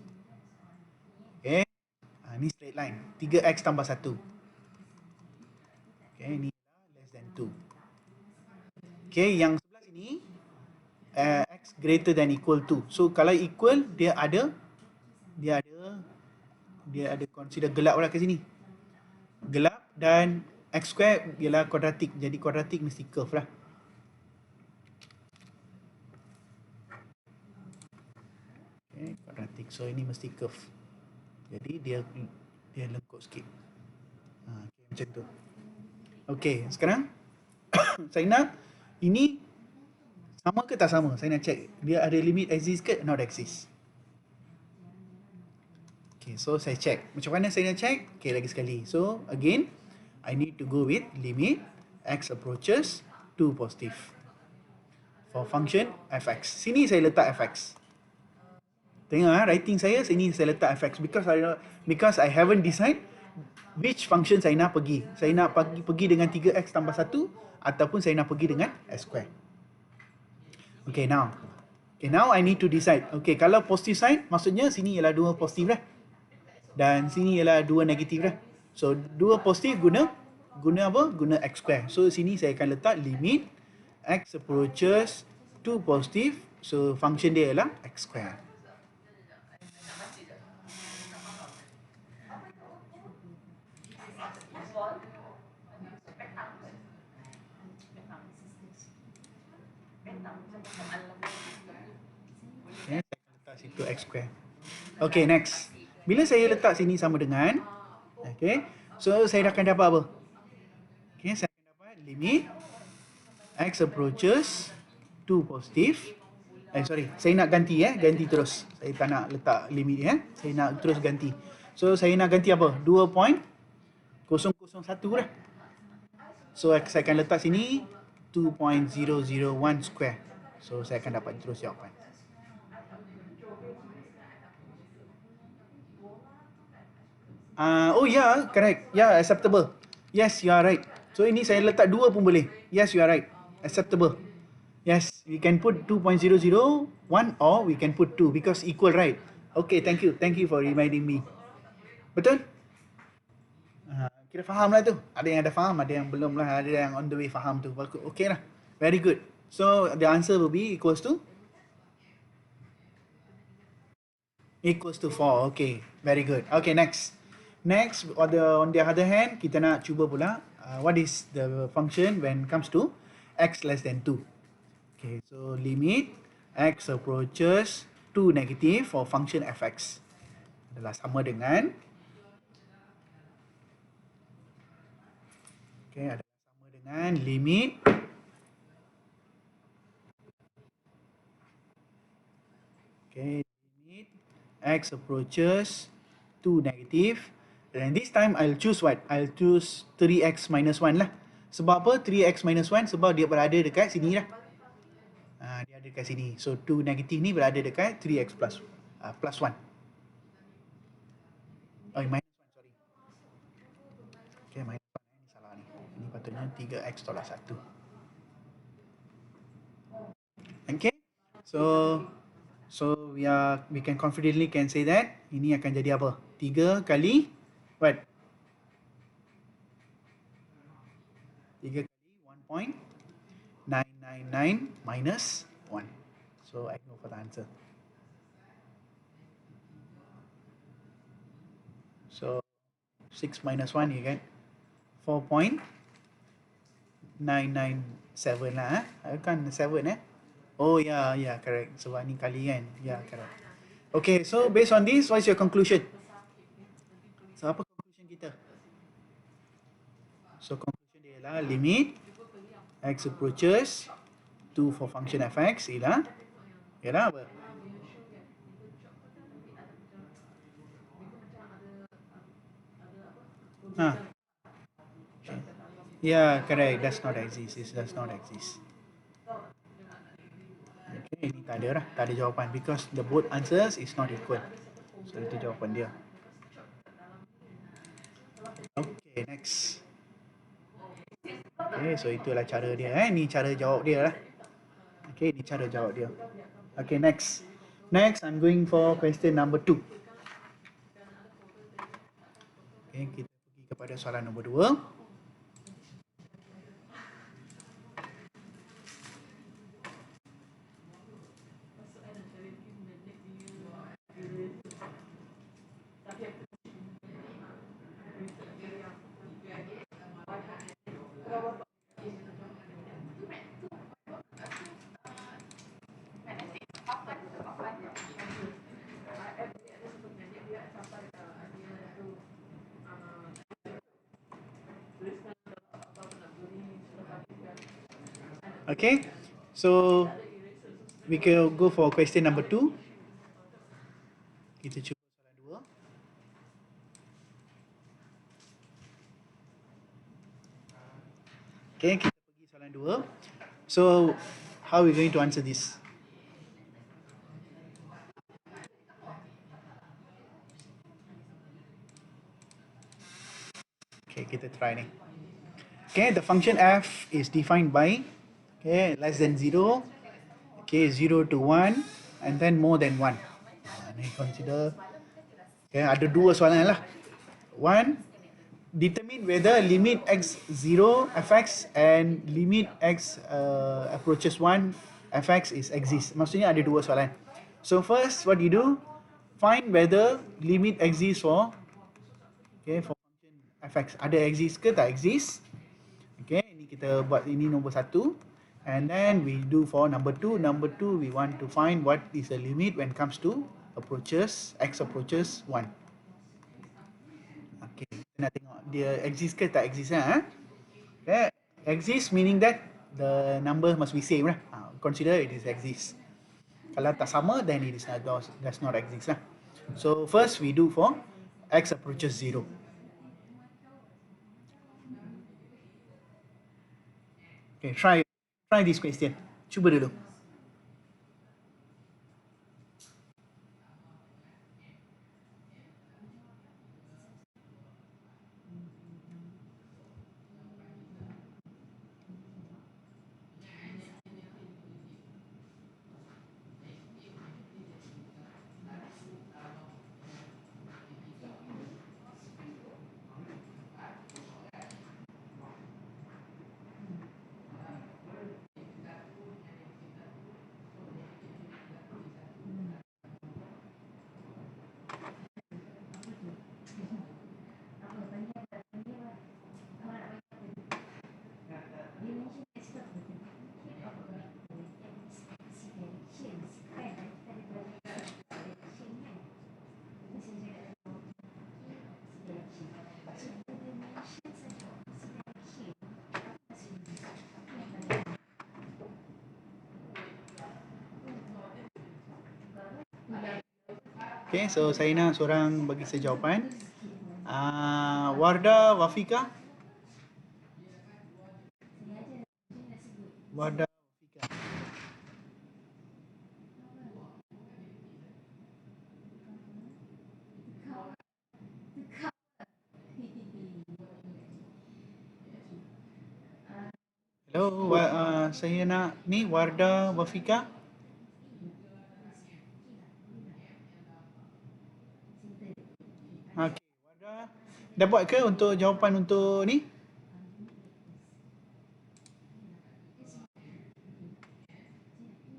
Okay, ni straight line. 3x tambah 1. Okay, ni less than 2. Okay, yang sebelah sini x greater than equal to. So kalau equal, dia ada consider gelap lah ke sini. Gelap dan x square ialah kuadratik. Jadi kuadratik mesti curve lah. Okay, kuadratik. So ini mesti curve. Jadi dia lengkut sikit. Okay, macam tu. Okay, sekarang saya nak ini sama ke tak sama? Saya nak check dia ada limit exist ke not exist. Okay, so saya check. Macam mana saya nak check? Okay, lagi sekali. So again, I need to go with limit x approaches to positive for function fx. Sini saya letak fx. Tengok writing saya, sini saya letak fx because I haven't decide which function saya nak pergi. Saya nak pergi dengan 3x tambah 1 ataupun saya nak pergi dengan s square. Okay, now I need to decide. Okay, kalau positive side, maksudnya sini ialah 2 positif lah. Dan sini ialah 2 negatif lah. So, 2 positif guna apa? Guna x square. So, sini saya akan letak limit x approaches to positive. So, function dia ialah x square. Okay, saya akan letak situ x square. Okay, next. Bila saya letak sini sama dengan, okay, so saya akan dapat apa? Okay, saya akan dapat limit x approaches to positive. Saya nak ganti terus. Saya tak nak letak limit saya nak terus ganti. So saya nak ganti apa? 2.001 lah. So saya akan letak sini 2.001 square. So saya akan dapat terus jawapan. Oh yeah, correct. Yeah, acceptable. Yes, you are right. So ini saya letak 2 pun boleh. Yes, you are right. Acceptable. Yes, we can put 2.001 or we can put 2 because equal, right? Okay, thank you. Thank you for reminding me. Betul? Kira faham lah tu. Ada yang ada faham, ada yang belum lah. Ada yang on the way faham tu. Okay lah. Very good. So the answer will be equals to 4. Okay, very good. Okay, next. Next, on the other hand, kita nak cuba pula what is the function when it comes to x less than 2. Okay, so limit x approaches to negative for function fx adalah sama dengan limit limit x approaches to negative. And this time I'll choose what? I'll choose 3x minus 1 lah. Sebab apa 3x minus 1? Sebab dia berada dekat sini lah. Dia ada dekat sini. So 2 negatif ni berada dekat 3x plus 1. Oh, minus 1, sorry. Okay, minus 1 ni salah ni. Ini patutnya 3x tolak 1. Okay. So we can confidently can say that ini akan jadi apa? 3 kali what? 3 kali 1.999 minus 1. So I go for the answer. So 6 minus 1 you get 4.997 lah kan 7 oh ya yeah, correct sebab ni kali kan correct. Okay, so based on this, what's your conclusion? So apa conclusion kita? So conclusion dia ialah limit x approaches 2 for function fx ialah apa? Yeah, correct. Does not exist. It does not exist. Okay, ini tak ada lah. Tak ada jawapan because the both answers is not equal. So itu jawapan dia. Okay, next. Okay, so itulah cara dia. Ni cara jawab dia lah. Okay, ni cara jawab dia. Okay, next. Next, I'm going for question number 2. Okay, kita pergi kepada soalan nombor 2. Okay, so we can go for question number 2. Kita cuba soalan 2. Okay, kita pergi soalan 2. So, how are we going to answer this? Okay, kita try ni. Okay, the function f is defined by less than 0, 0 to 1 and then more than 1. Ni consider ada dua soalan lah. One, determine whether limit x 0 fx and limit x approaches 1 fx is exist. Maksudnya ada dua soalan. So first, what you do? Find whether limit exists for function fx. Ada exist ke tak exist? Okay, ini kita buat ini nombor 1. And then we do for number 2. Number 2, we want to find what is the limit when it comes to x approaches 1. Okay, kita nak tengok dia exist ke tak exist Okay, exist meaning that the number must be same lah. Consider it is exist. Kalau tak sama, then it is does not exist lah. So first we do for x approaches 0. Okay, try this question. Cuba dulu. Okay, so saya nak seorang bagi saya jawapan. Wardah, Wafika? Wardah, Wafika. Hello, saya nak ni Wardah, Wafika. Okay, Wardah. Dah buat ke untuk jawapan untuk ni?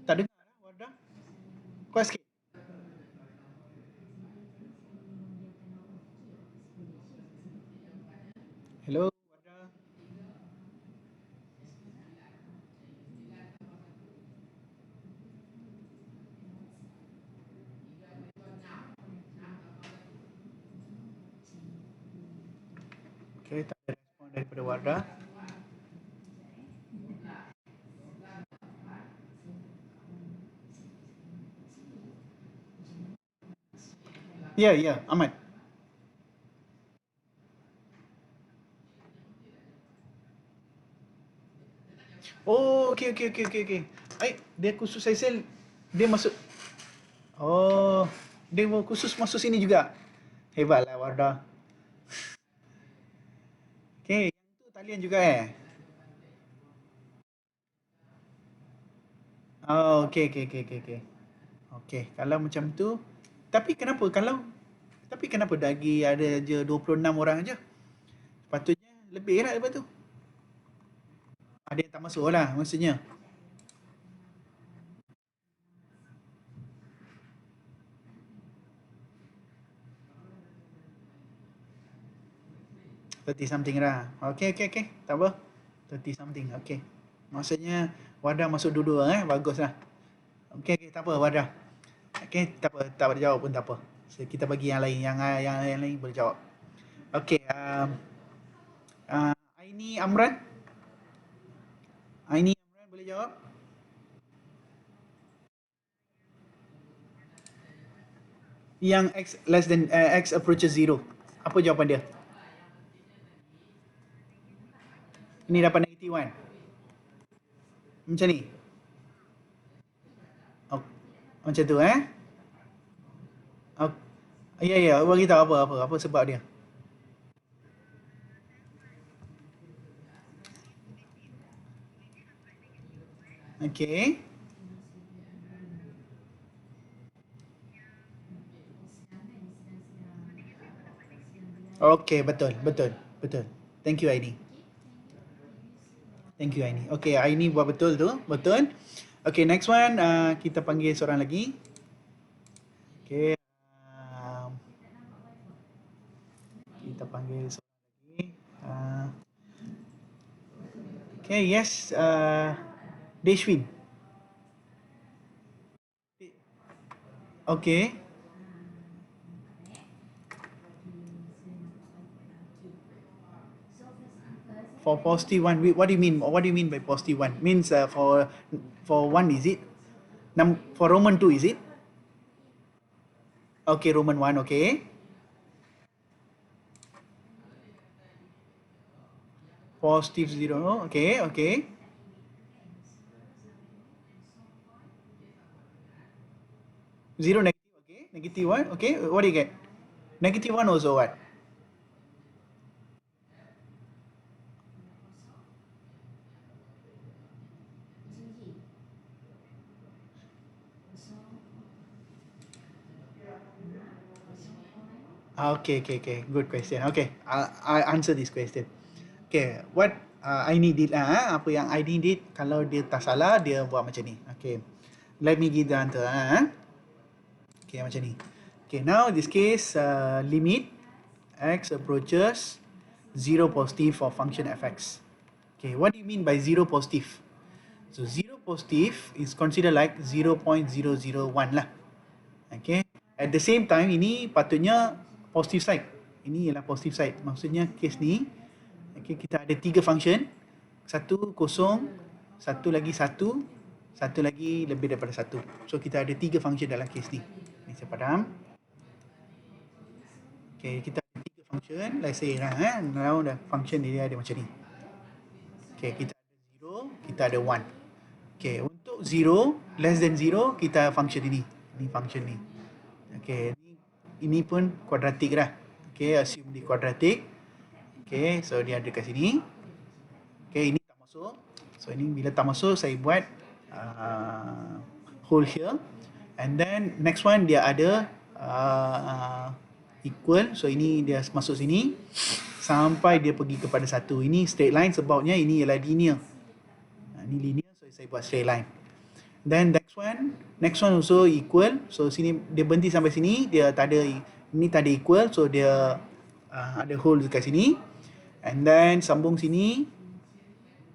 Tak dengar lah Wardah. Kuat sikit. Wardah. Ya, ya, Ahmad. Oh, okey okey okey okey okey. Dia khusus Excel, dia masuk. Oh, dia mau khusus masuk sini juga. Hebatlah Wardah. Okey, yang tu talian juga eh. Oh, okey okey okey okey okey. Okey, kalau macam tu, tapi kenapa dagi ada je 26 orang aja? Patutnya lebih lah lepas tu. Ada yang tak masuk lah maksudnya. Thirty something lah. Okey okey okey. Tak apa. 30 something. Okey. Maksudnya Wardah masuk dua-dua Baguslah. Okey okey tak apa Wardah. Okey, tak apa, tak boleh jawab pun tak apa. So, kita bagi yang lain, yang lain boleh jawab. Okey, Aini Amran. Aini Amran boleh jawab? Yang x less than x approaches 0. Apa jawapan dia? Ini dapat negative 1. Macam ni. Oh, macam tu Oh, ya ya, bagi tahu apa sebab dia. Okey. Okey, betul, betul, betul. Thank you Aini. Thank you Aini. Okey, Aini buat betul tu, betul. Okey, next one kita panggil seorang lagi. Okey. Kita panggil seorang lagi. Okay, yes, Deshwin. Okay. For positive one, what do you mean? What do you mean by positive one? Means for one, is it? For Roman two, is it? Okay, Roman one. Okay. Positive 0. Okay. Okay. Zero negative. Okay. Negative 1. Okay. What do you get? Negative 1 also what? Okay, okay, okay. Good question. Okay, I answer this question. Okay, what Aini did apa yang Aini did, kalau dia tak salah, dia buat macam ni. Okay, let me give the answer Okay, macam ni. Okay, now this case, limit x approaches 0 positive for function fx. Okay, what do you mean by 0 positive? So 0 positive is considered like 0.001 lah. Okay. At the same time, ini patutnya positive side. Ini ialah positive side. Maksudnya case ni, okay, kita ada 3 function. 1, kosong, satu lagi 1, satu lagi lebih daripada 1. So kita ada 3 function dalam case ni. Ni saya padam. Okay, kita ada 3 function. Let's say now the function dia ada macam ni. Okay, kita ada 0, kita ada 1. Okay, untuk 0, less than 0, kita function ini. Ini function ni. Okay, ini pun kuadratik lah. Okay, assume di kuadratik. Okay, so dia ada kat sini. Okay, ini tak masuk. So ini bila tak masuk, saya buat hole here. And then next one dia ada equal. So ini dia masuk sini sampai dia pergi kepada 1. Ini straight line sebabnya ini ialah linear. Ini linear, so saya buat straight line. Then next one also equal. So sini dia berhenti sampai sini, dia tak ada, ini tak ada equal, so dia ada hole dekat sini. And then sambung sini,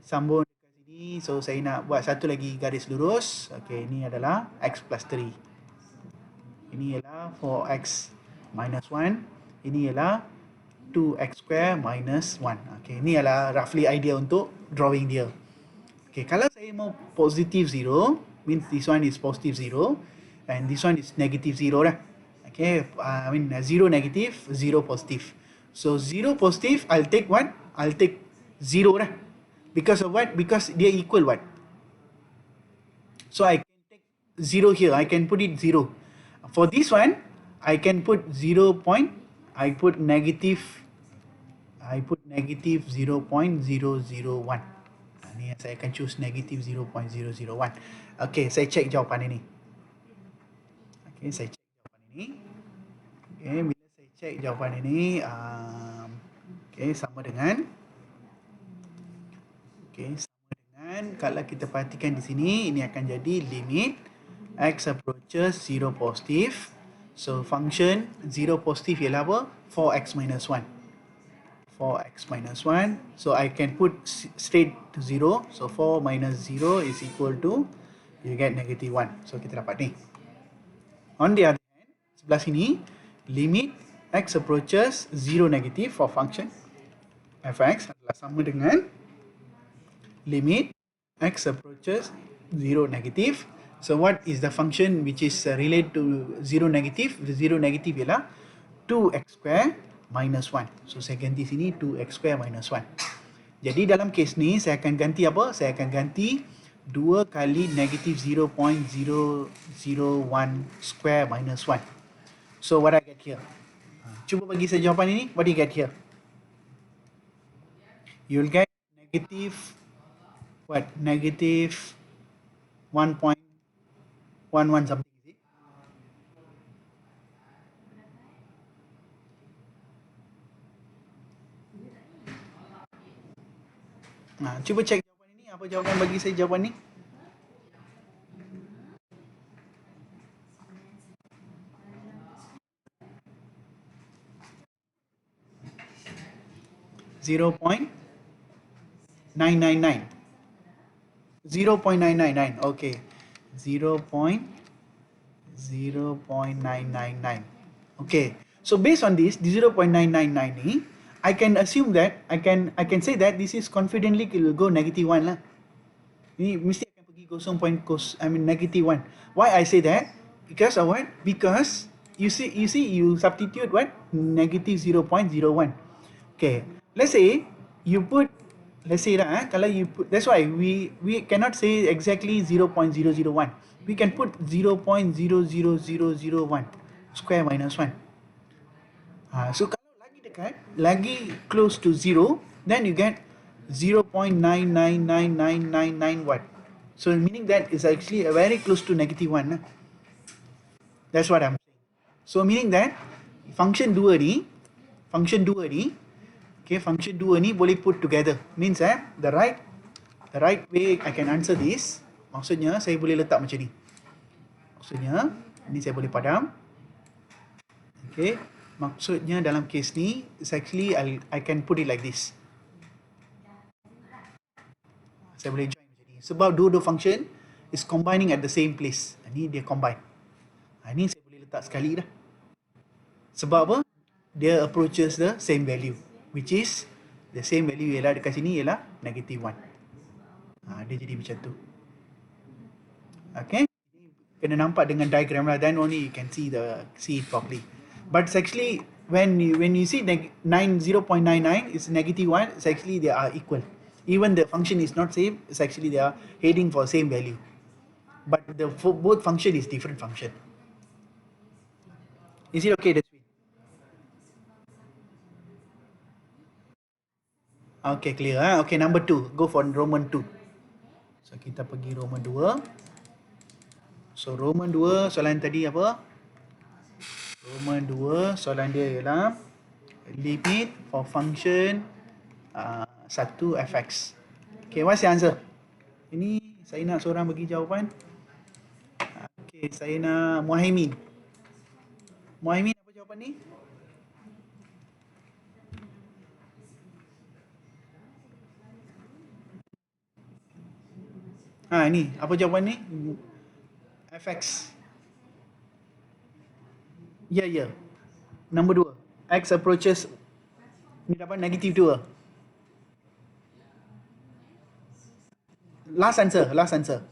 sambung dekat sini. So saya nak buat satu lagi garis lurus. Okay, ini adalah x plus 3. Ini ialah 4x minus 1. Ini ialah 2x square minus 1. Okay, ni adalah roughly idea untuk drawing dia. Okay, kalau saya mau positive 0, means this one is positive 0 and this one is negative 0 lah. Okay, I mean 0 negative, 0 positive. So 0 positive, I'll take what? I'll take 0 lah. Because of what? Because dia equal what? So I can take 0 here, I can put it 0. For this one, I can put 0 point, I put negative 0.001. Ni saya akan choose negative 0.001. Okay, saya check jawapan ini. Okay, saya check jawapan ini. Okay, bila saya check jawapan ini, okay, sama dengan kalau kita perhatikan di sini, ini akan jadi limit x approaches 0 positive. So function 0 positive ialah apa? 4x minus 1. 4x minus 1. So I can put straight to 0. So 4 minus 0 is equal to, you get negative 1. So kita dapat ni. On the other hand, sebelah sini, limit x approaches 0 negative for function fx adalah sama dengan limit x approaches 0 negative. So what is the function which is related to 0 negative? The 0 negative ialah 2x square minus 1. So saya ganti sini 2x square minus 1. Jadi dalam kes ni saya akan ganti apa? Saya akan ganti 2 kali negative 0.001 square minus 1. So what I get here? Cuba bagi saya jawapan ini. What do you get here? You'll get negative what? Negative 1.11 something. Is it? Cuba cek jawapan ini. Apa jawapan bagi saya jawapan ni? .999. 0.999. Okay. 0.999. Okay. So based on this, the 0.999 ni, I can assume that I can say that this is confidently will go negative 1 lah. Ini mesti akan pergi negative 1. Why I say that? Because of what? Because you substitute what? Negative 0.01. Okay. Let's say you put, kalau you put, that's why we cannot say exactly 0.001. We can put 0.00001 square minus 1. So kalau lagi dekat, lagi close to 0, then you get 0.99999 what? So meaning that is actually very close to negative 1. That's what I'm saying. So meaning that function 2 ni, okay, function 2 ni boleh put together. Means the right way I can answer this, maksudnya saya boleh letak macam ni. Maksudnya, ni saya boleh padam. Okay, maksudnya dalam case ni, it's actually I can put it like this. Saya boleh join macam ni. Sebab dua-dua function is combining at the same place. Ni dia combine. Ni saya boleh letak sekali dah. Sebab apa? Dia approaches the same value. Which is, the same value ialah dekat sini ialah negative 1. Dia jadi macam tu. Okay. Kena nampak dengan diagram lah. Then only you can see it properly. But it's actually, when you see 0.99 is negative 1, it's actually they are equal. Even the function is not same, it's actually they are heading for same value. But both function is different function. Is it okay? Okay, clear. Okay, number 2. Go for Roman 2. So, kita pergi Roman 2. So, Roman 2, soalan tadi apa? Roman 2, soalan dia ialah limit for function 1fx. Okay, what's the answer? Ini saya nak seorang bagi jawapan. Okay, saya nak Muhaimin. Muhaimin, apa jawapan ni? Ni, apa jawapan ni? fx. Ya. Number 2. X approaches Ni dapat negative 2. Last answer, last answer.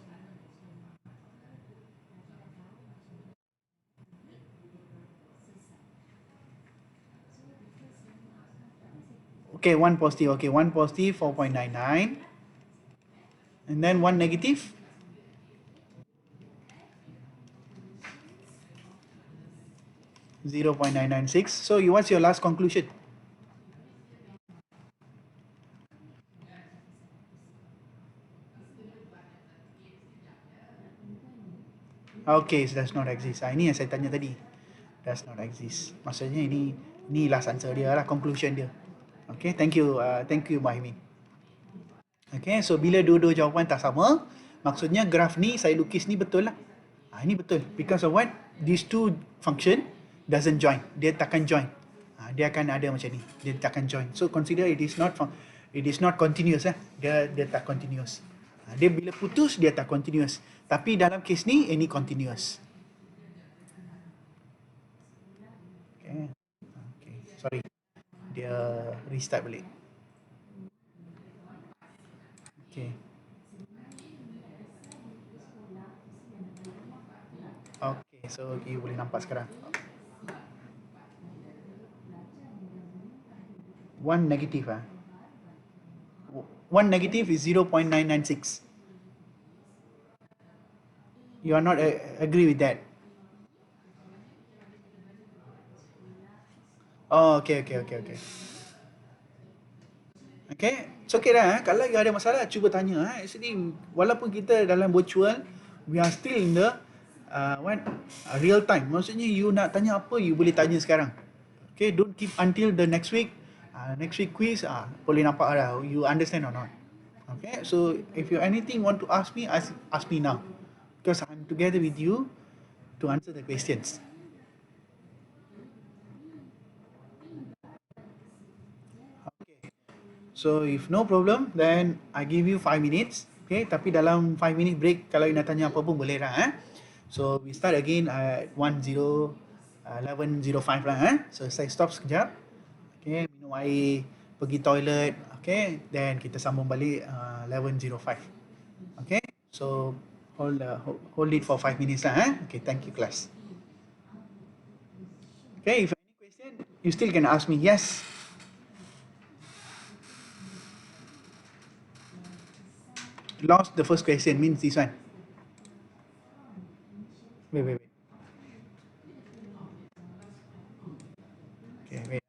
Okay, one positive. Okay, one positive 4.99. And then one negative 0.996. So what's your last conclusion? Okay, it does not exist. Ini yang saya tanya tadi. Does not exist. Maksudnya ini last answer dia lah, conclusion dia. Okay, thank you Mahimi. Okay, so bila dua-dua jawapan tak sama, maksudnya graf ni saya lukis ni betul lah. Ini betul. Because of what? These two function doesn't join. Dia takkan join. Dia akan ada macam ni. Dia takkan join. So consider it is not continuous lah. Dia tak continuous. Dia bila putus dia tak continuous. Tapi dalam kes ni ini continuous. Okay. Okay. Sorry. Dia restart balik. Okay. Okay, so you boleh nampak sekarang. One negative one negative is 0.996. You are not agree with that? Oh, okay. Okay, it's okay dah. Kalau you ada masalah, cuba tanya. Actually, walaupun kita dalam virtual, we are still in the real time. Maksudnya you nak tanya apa, you boleh tanya sekarang. Okay, don't keep until the next week. Next week quiz, boleh nampak dah. You understand or not? Okay, so if you anything want to ask me, ask me now. Because I'm together with you to answer the questions. So if no problem, then I give you 5 minutes. Okay, tapi dalam 5 minute break, kalau you nak tanya apa pun boleh lah. So we start again at 11:05 lah. So saya stop sekejap. Okay, minum air, pergi toilet. Okay, then kita sambung balik 11:05. Okay, so hold it for 5 minutes lah. Okay, thank you class. Okay, if any question, you still can ask me. Yes. Lost the first question means this one. Wait. Okay, wait.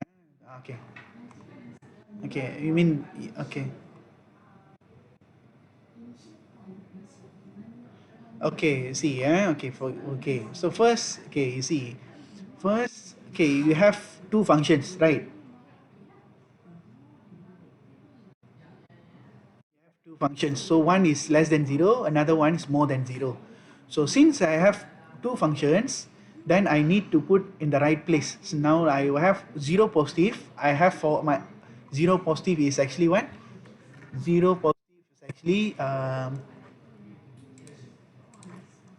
Okay, you mean, okay. Okay, see, okay. So first, okay, you see. First, okay, you have two functions, right? Two functions. So one is less than 0, another one is more than 0. So since I have two functions, then I need to put in the right place. So now I have 0 positive. I have for my 0 positive is actually what? 0 positive is actually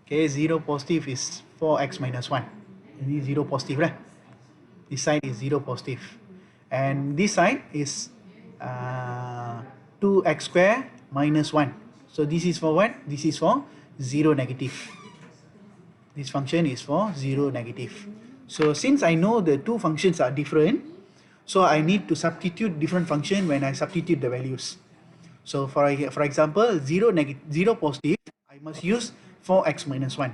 okay, 0 positive is 4x minus 1. This is 0 positive lah. This side is 0 positive. And this side is 2x square minus 1. So this is for what? This is for 0 negative. This function is for 0 negative. So since I know the two functions are different, so I need to substitute different function when I substitute the values. So for example, 0 positive, I must use 4x minus 1.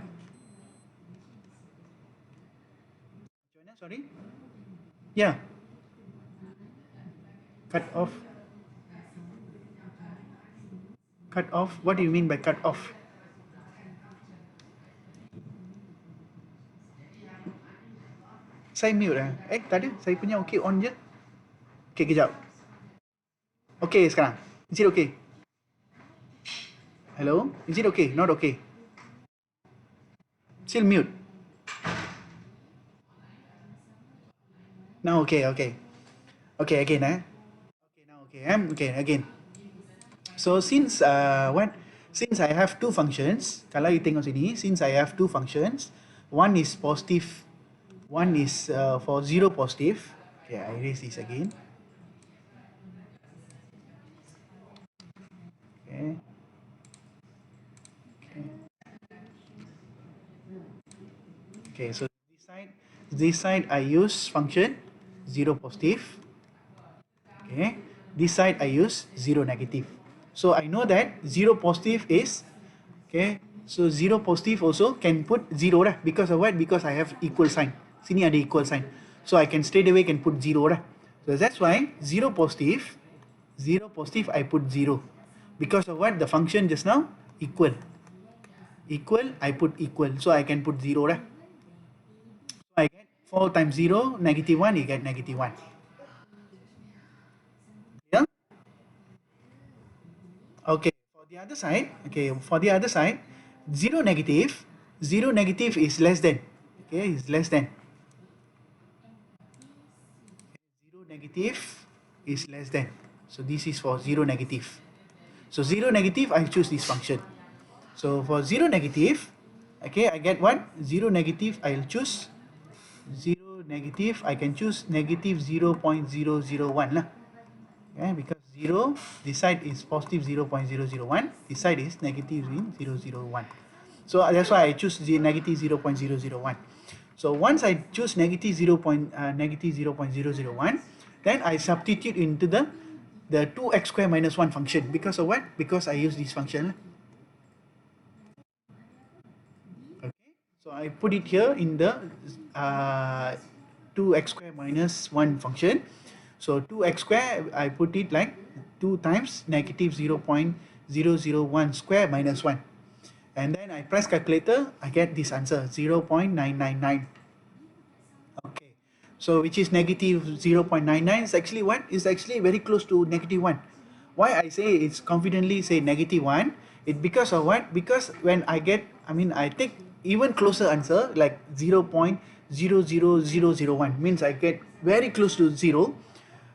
Sorry? Yeah. Cut off. Cut off? What do you mean by cut off? Saya mute tak ada. Saya punya okay on je. Okay, kejap. Okay sekarang. Is it okay? Hello? Is it okay? Not okay. Still mute. Now okay. Okay, again Okay, now okay. Okay, again. So since since I have two functions, kalau you tengok sini, since I have two functions, one is positive, one is for 0 positive. Okay, I erase this again. Okay. Okay. Okay, so this side I use function 0 positive. Okay, this side I use 0 negative. So I know that 0 positive is, okay, so 0 positive also can put 0 lah, because of what? Because I have equal sign. Sini ada equal sign. So I can straight away can put 0 lah. So that's why 0 positive I put 0. Because of what? The function just now equal. Equal, I put equal. So I can put 0 lah. So I get 4 times 0, negative 1, you get negative 1. Yeah? Okay, for the other side, 0 negative is less than. Okay, is less than. 0 negative is less than. So this is for 0 negative. So 0 negative, I choose this function. So for 0 negative, okay, I get what? 0 negative, I'll choose 0 negative, I can choose negative 0.001 lah. Okay, because 0, this side is positive 0.001, this side is negative 0.001. So that's why I choose the negative 0.001. So once I choose negative 0.001, then I substitute into the 2x square minus 1 function. Because of what? Because I use this function. Okay, so I put it here in the 2x square minus 1 function. So 2x square, I put it like 2 times negative 0.001 square minus 1. And then I press calculator, I get this answer, 0.999. Okay, so which is negative 0.99 is actually what? Is actually very close to negative 1. Why I say it's confidently say negative 1? It because of what? Because when I take even closer answer like 0.00001, means I get very close to 0.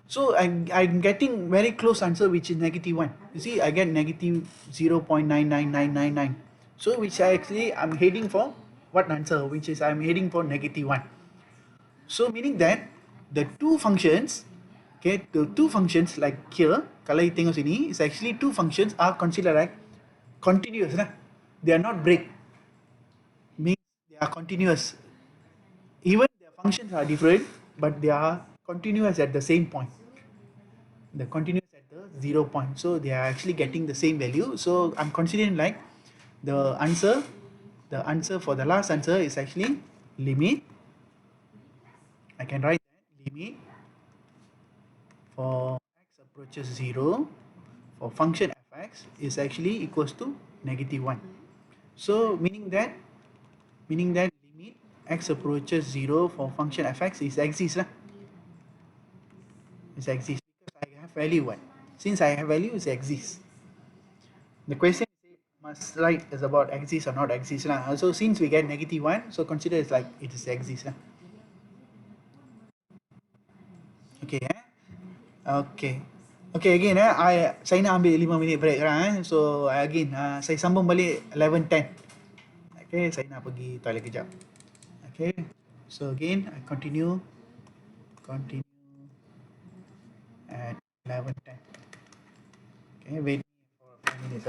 So I'm getting very close answer which is negative 1. You see, I get negative 0.99999. So which I'm heading for what answer? Which is I'm heading for negative 1. So meaning that the two functions, okay, the two functions like here, kalau you tengok sini, is actually two functions are considered like continuous. Nah? They are not break. Means they are continuous. Even their functions are different, but they are continuous at the same point. The continuous at the 0 point. So they are actually getting the same value. So I'm considering like the answer for the last answer is actually limit. I can write that limit for x approaches 0 for function fx is actually equals to negative 1. So meaning that limit x approaches 0 for function fx is exists lah. It exists because I have value 1. Since I have value, it exists. The question is must write is about exist or not exist lah. So since we get negative 1, so consider it's like it is exist lah. Okay, okay. Okay, again, saya nak ambil 5 minit break sekarang. So, again, saya sambung balik 11:10. Okay, saya nak pergi toilet kejap. Okay, so again, I continue at 11:10. Okay, wait for 5 minutes.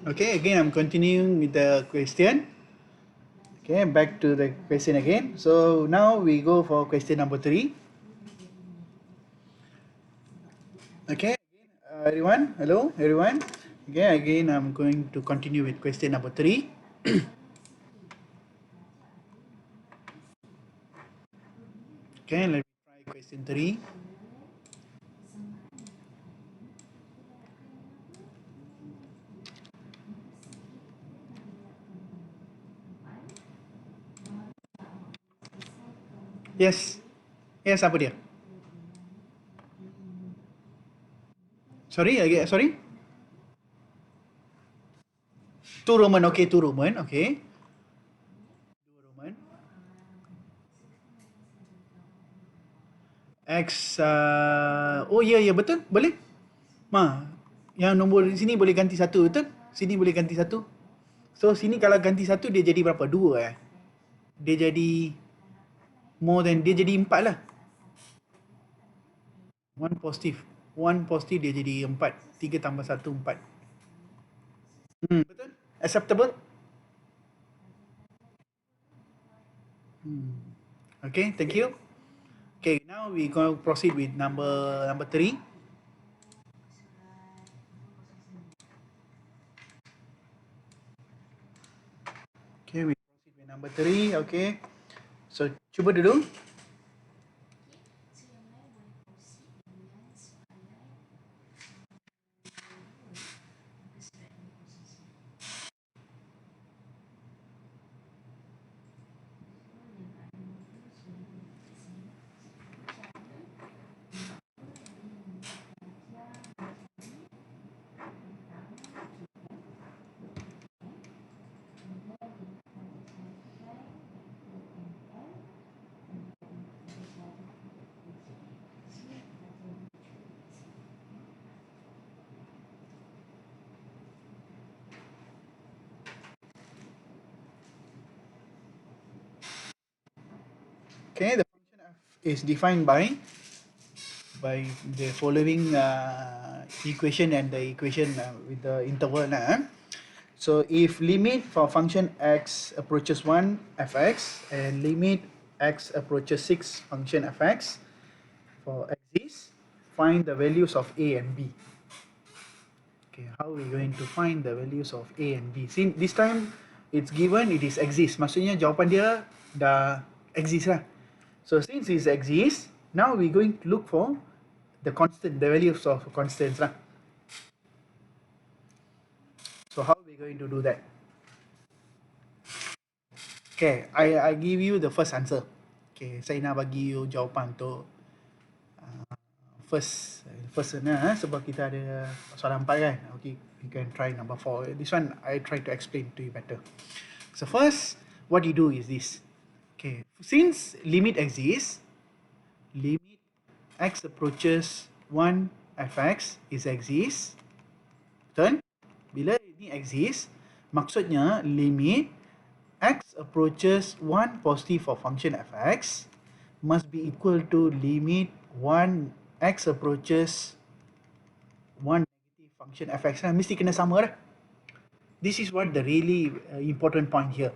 Okay, again I'm continuing with the question. Okay, back to the question again. So now we go for question number 3. Okay, again, everyone, hello everyone. Okay, again I'm going to continue with question number 3. Okay, let me try question 3. Yes. Yes, apa dia? Sorry, again, sorry. Two Roman, okay, two Roman, okay. Two Roman. X, oh ya, ya betul, boleh. Yang nombor di sini boleh ganti satu, betul? Sini boleh ganti satu. So sini kalau ganti satu dia jadi berapa? Dua. Dia jadi more than, dia jadi 4 lah. One positive. One positive dia jadi 4. 3 tambah 1, 4. Betul? Acceptable? Okay, thank you. Okay, now we going to proceed with number 3. Okay, we proceed with number 3. Okay. So, cuba dulu. Okay, the function f is defined by the following equation and the equation with the interval. So if limit for function x approaches 1 fx and limit x approaches 6 function fx for exists, find the values of a and b. Okay, how are we going to find the values of a and b? Since this time it's given, it is exist. Maksudnya jawapan dia dah exist lah. So since it exists, now we're going to look for the constant, the values of constants lah. So how are we going to do that? Okay, I give you the first answer. Okay, saya nak bagi you jawapan untuk first sebab kita ada soalan 4 kan. Okay, you can try number 4. This one I try to explain to you better. So first, what you do is this. Okay, since limit exists, limit x approaches 1 fx is exists. Betul? Bila ini exist, maksudnya limit x approaches 1 positive for function fx must be equal to limit 1 x approaches 1 negative function fx. Mesti kena sama lah. This is what the really important point here.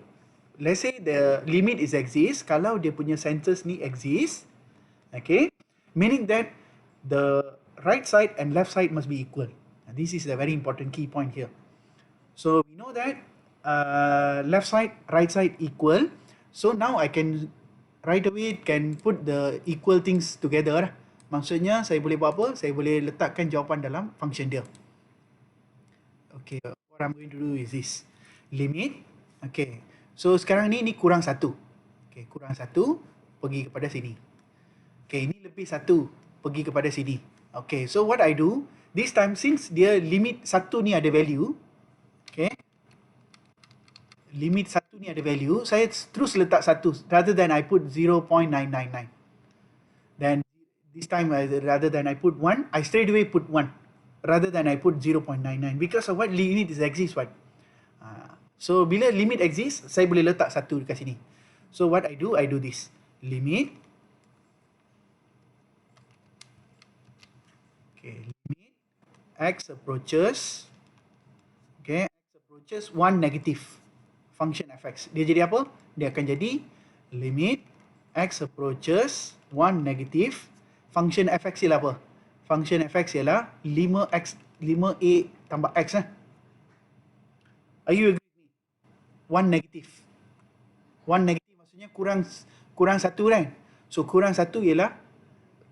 Let's say the limit is exist, kalau dia punya sentence ni exist, okay, meaning that the right side and left side must be equal. And this is a very important key point here. So we know that left side, right side equal. So now I can right away can put the equal things together. Maksudnya saya boleh buat apa? Saya boleh letakkan jawapan dalam function dia. Okay, what I'm going to do is this. Limit. Okay, so sekarang ni kurang 1. Okay, kurang 1 pergi kepada sini. Okay, ini lebih 1 pergi kepada sini. Okay, so what I do, this time since dia limit 1 ni ada value, okay, limit 1 ni ada value, saya terus letak 1 rather than I put 0.999. Then this time rather than I put 1, I straight away put 1 rather than I put 0.99 because of what limit is exist what. So bila limit exist, saya boleh letak 1 dekat sini. So what I do this. Limit, okay, limit x approaches, okay, x approaches 1 negative function fx. Dia jadi apa? Dia akan jadi limit x approaches 1 negative function fx ialah apa? Function fx ialah 5a tambah x lah. Are you agree with me? 1 negative. 1 negative maksudnya kurang 1 kan? So kurang 1 ialah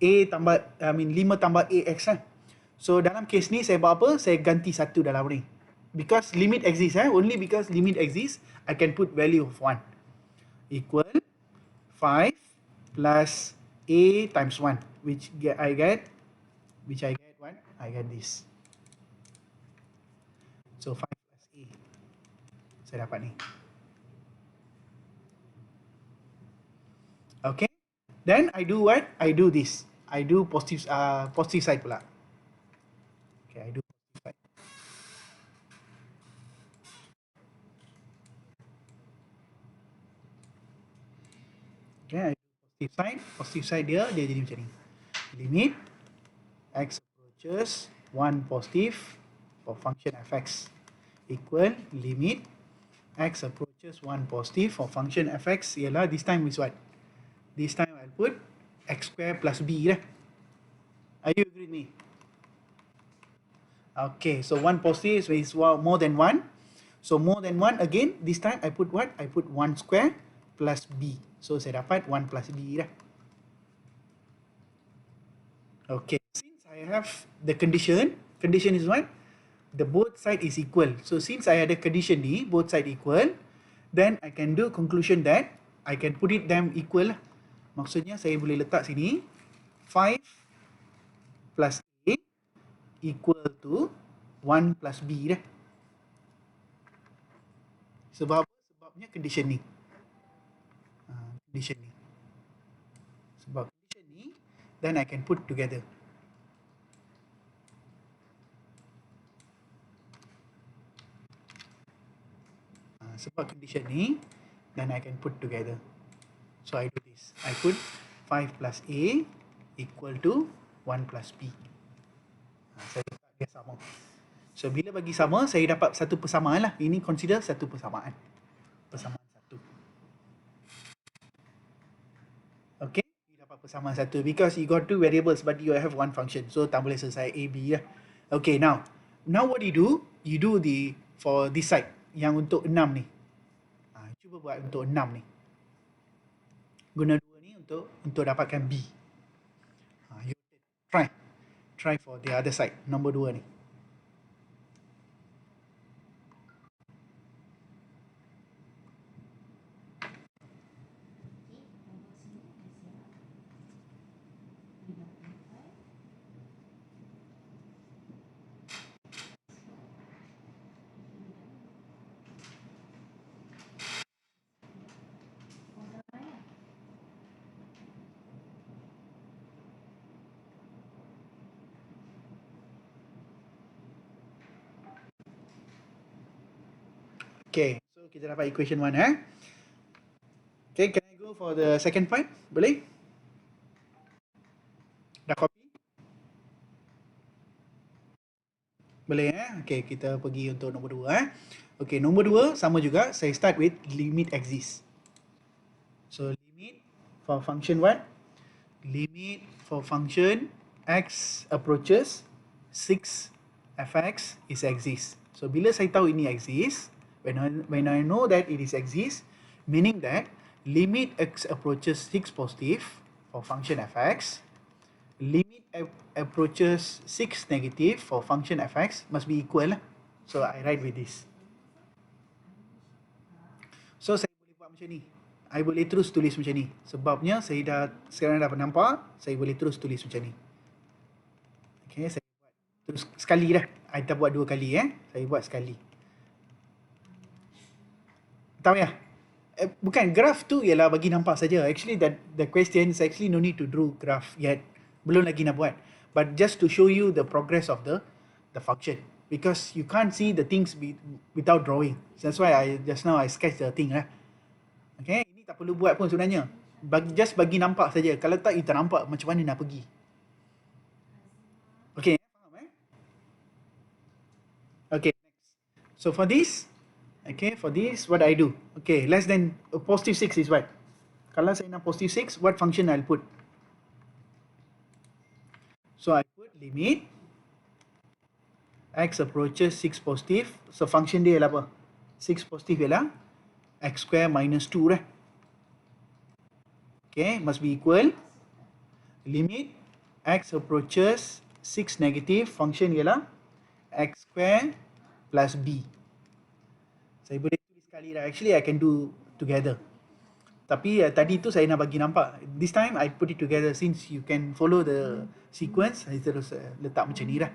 a tambah 5 tambah ax lah. So dalam kes ni saya buat apa? Saya ganti 1 dalam ni. Because limit exists, only because limit exists, I can put value of 1 equal 5 plus a times 1, which I get what? I get this. So 5 plus a. Saya dapat ni. Okay. Then I do what? I do this. I do positive side pula. Okay, I do positive side. Okay, I do positive side dia jadi macam ni. Limit x approaches 1 positive for function fx equal limit x approaches 1 positive for function fx ialah this time is what? This time I'll put x square plus b lah. Are you agree with me? Okay, so 1 positive is more than 1. So more than 1 again, this time I put what? I put 1 square plus b. So saya dapat 1 plus b lah. Okay, since I have the condition is what? The both side is equal. So since I had a condition ni, both side equal, then I can do conclusion that I can put it them equal lah. Maksudnya saya boleh letak sini 5 plus a equal to 1 plus b dah. Sebabnya condition ni. Condition ni. Sebab condition ni, then I can put together. Sebab condition ni, then I can put together. So I do this. I put 5 plus a equal to 1 plus b. Saya letak dia sama. So bila bagi sama, saya dapat satu persamaan lah. Ini consider satu persamaan. Persamaan satu. Okay, you dapat persamaan satu because you got 2 variables but you have 1 function. So tak boleh selesai a, b lah. Okay, now what you do? You do for this side yang untuk 6 ni. Cuba buat untuk 6 ni. Guna 2 ni untuk dapatkan b. You try for the other side, nombor 2 ni. Okay, so kita dapat equation 1 Okay, can I go for the second part? Boleh? Dah copy? Boleh Okay, kita pergi untuk nombor 2 Okay, nombor 2 sama juga. Saya start with limit exists. So limit for function what? Limit for function x approaches 6 fx is exists. So bila saya tahu ini exists, when I know that it is exists, meaning that limit x approaches 6 positive for function fx, limit approaches 6 negative for function fx must be equal lah. So I write with this. So saya boleh buat macam ni. I boleh terus tulis macam ni. Sebabnya saya sekarang dah nampak, saya boleh terus tulis macam ni. Okay, saya buat terus sekali dah. I tak buat 2 kali Saya buat sekali. Tahu ya? Bukan, graph tu ialah bagi nampak saja. Actually the question is actually no need to draw graph yet. Belum lagi nak buat. But just to show you the progress of the function. Because you can't see the things without drawing. That's why just now I sketch the thing lah. Okay, ini tak perlu buat pun sebenarnya. Just bagi nampak saja. Kalau tak, you tak nampak macam mana nak pergi. Okay, faham Okay, next. So for this, Okay, for this what I do? Okay, less than positive 6 is what? Kalau saya nak positive 6, what function I'll put? So I put limit x approaches 6 positive. So function dia ialah apa? 6 positive ialah x square minus 2 dah. Okay, must be equal limit x approaches 6 negative, function ialah x square plus b. Saya boleh tulis sekali dah. Actually I can do together. Tapi tadi tu saya nak bagi nampak. This time I put it together since you can follow the sequence. Saya terus letak macam ni dah.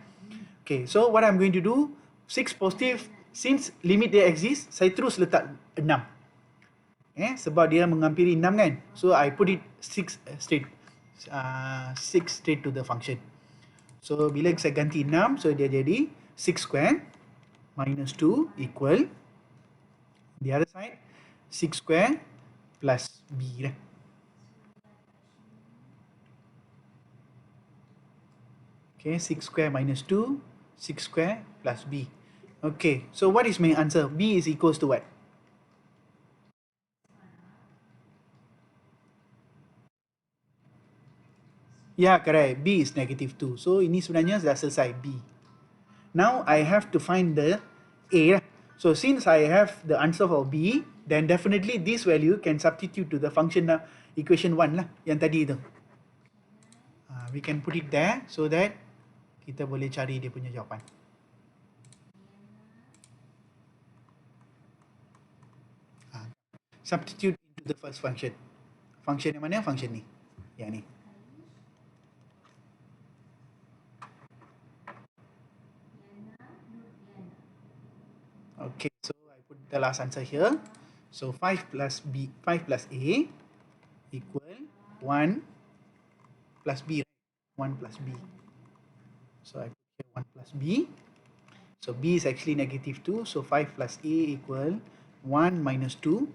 Okay, so what I'm going to do, 6 positive, since limit dia exist, saya terus letak 6. Sebab dia menghampiri 6 kan. So I put it 6 straight. 6 straight to the function. So bila saya ganti 6, so dia jadi 6 square minus 2 equal the other side 6 square plus b dah. Okay, 6 square minus 2, 6 square plus b. Okay, so what is my answer? B is equals to what? Yeah, correct. B is negative 2. So ini sebenarnya dah selesai B. Now I have to find the A lah. So since I have the answer for B, then definitely this value can substitute to the function equation 1 lah, yang tadi tu. We can put it there so that kita boleh cari dia punya jawapan. Substitute into the first function. Function yang mana? Function ni. Yang ni. Okay, so I put the last answer here. So 5 plus B, 5 plus A equal 1 plus B, right? 1 plus B. So I put here 1 plus B. So B is actually negative 2. So 5 plus A equal 1 minus 2.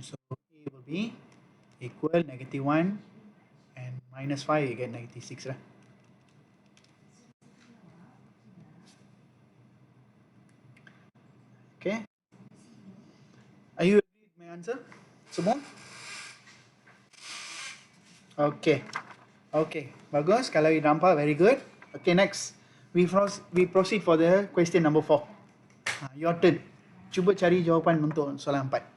So A will be equal negative 1 and minus 5, you get negative 6 lah. Okay. Are you agree with my answer? Semua? Okay. Okay. Bagus. Kalau you nampak, very good. Okay, next. We proceed for the question number 4. Your turn. Cuba cari jawapan untuk soalan 4.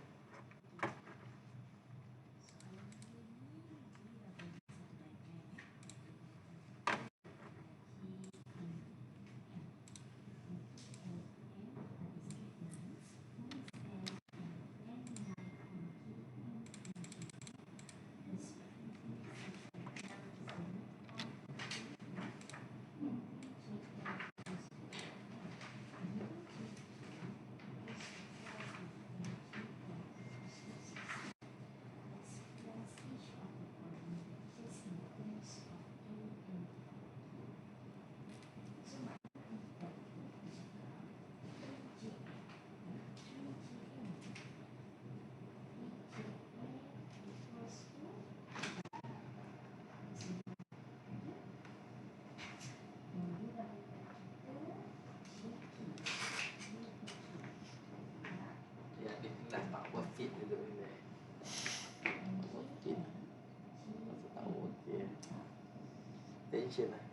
Tension lah.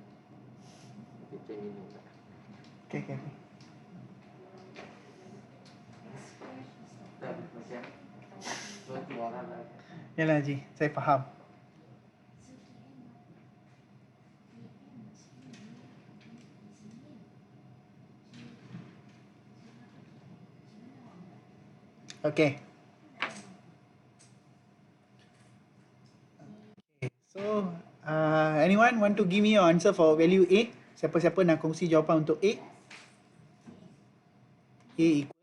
Kita minum tak? Okay, okay. Tak, macam suatu orang lah. Yalah Haji, saya faham. Okay. So, anyone want to give me your answer for value A? Siapa-siapa nak kongsi jawapan untuk A? A equal.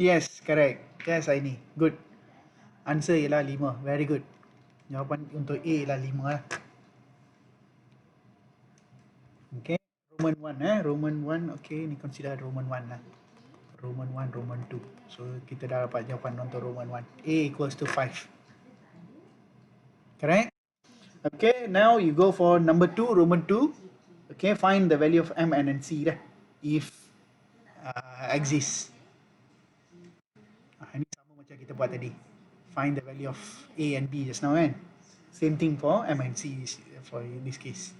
Yes, correct. Yes, Aini. Good. answer ialah 5. Very good. Jawapan untuk A ialah 5 lah. Okay. Roman 1 Roman 1. Okay, ni consider Roman 1 lah. Roman 1, Roman 2. So kita dah dapat jawapan untuk Roman 1. A equals to 5. Correct? Okay, now you go for number 2, Roman 2. Okay, find the value of M and C dah. If exists. Ini sama macam kita buat tadi. Find the value of A and B just now kan. Same thing for M and C for in this case.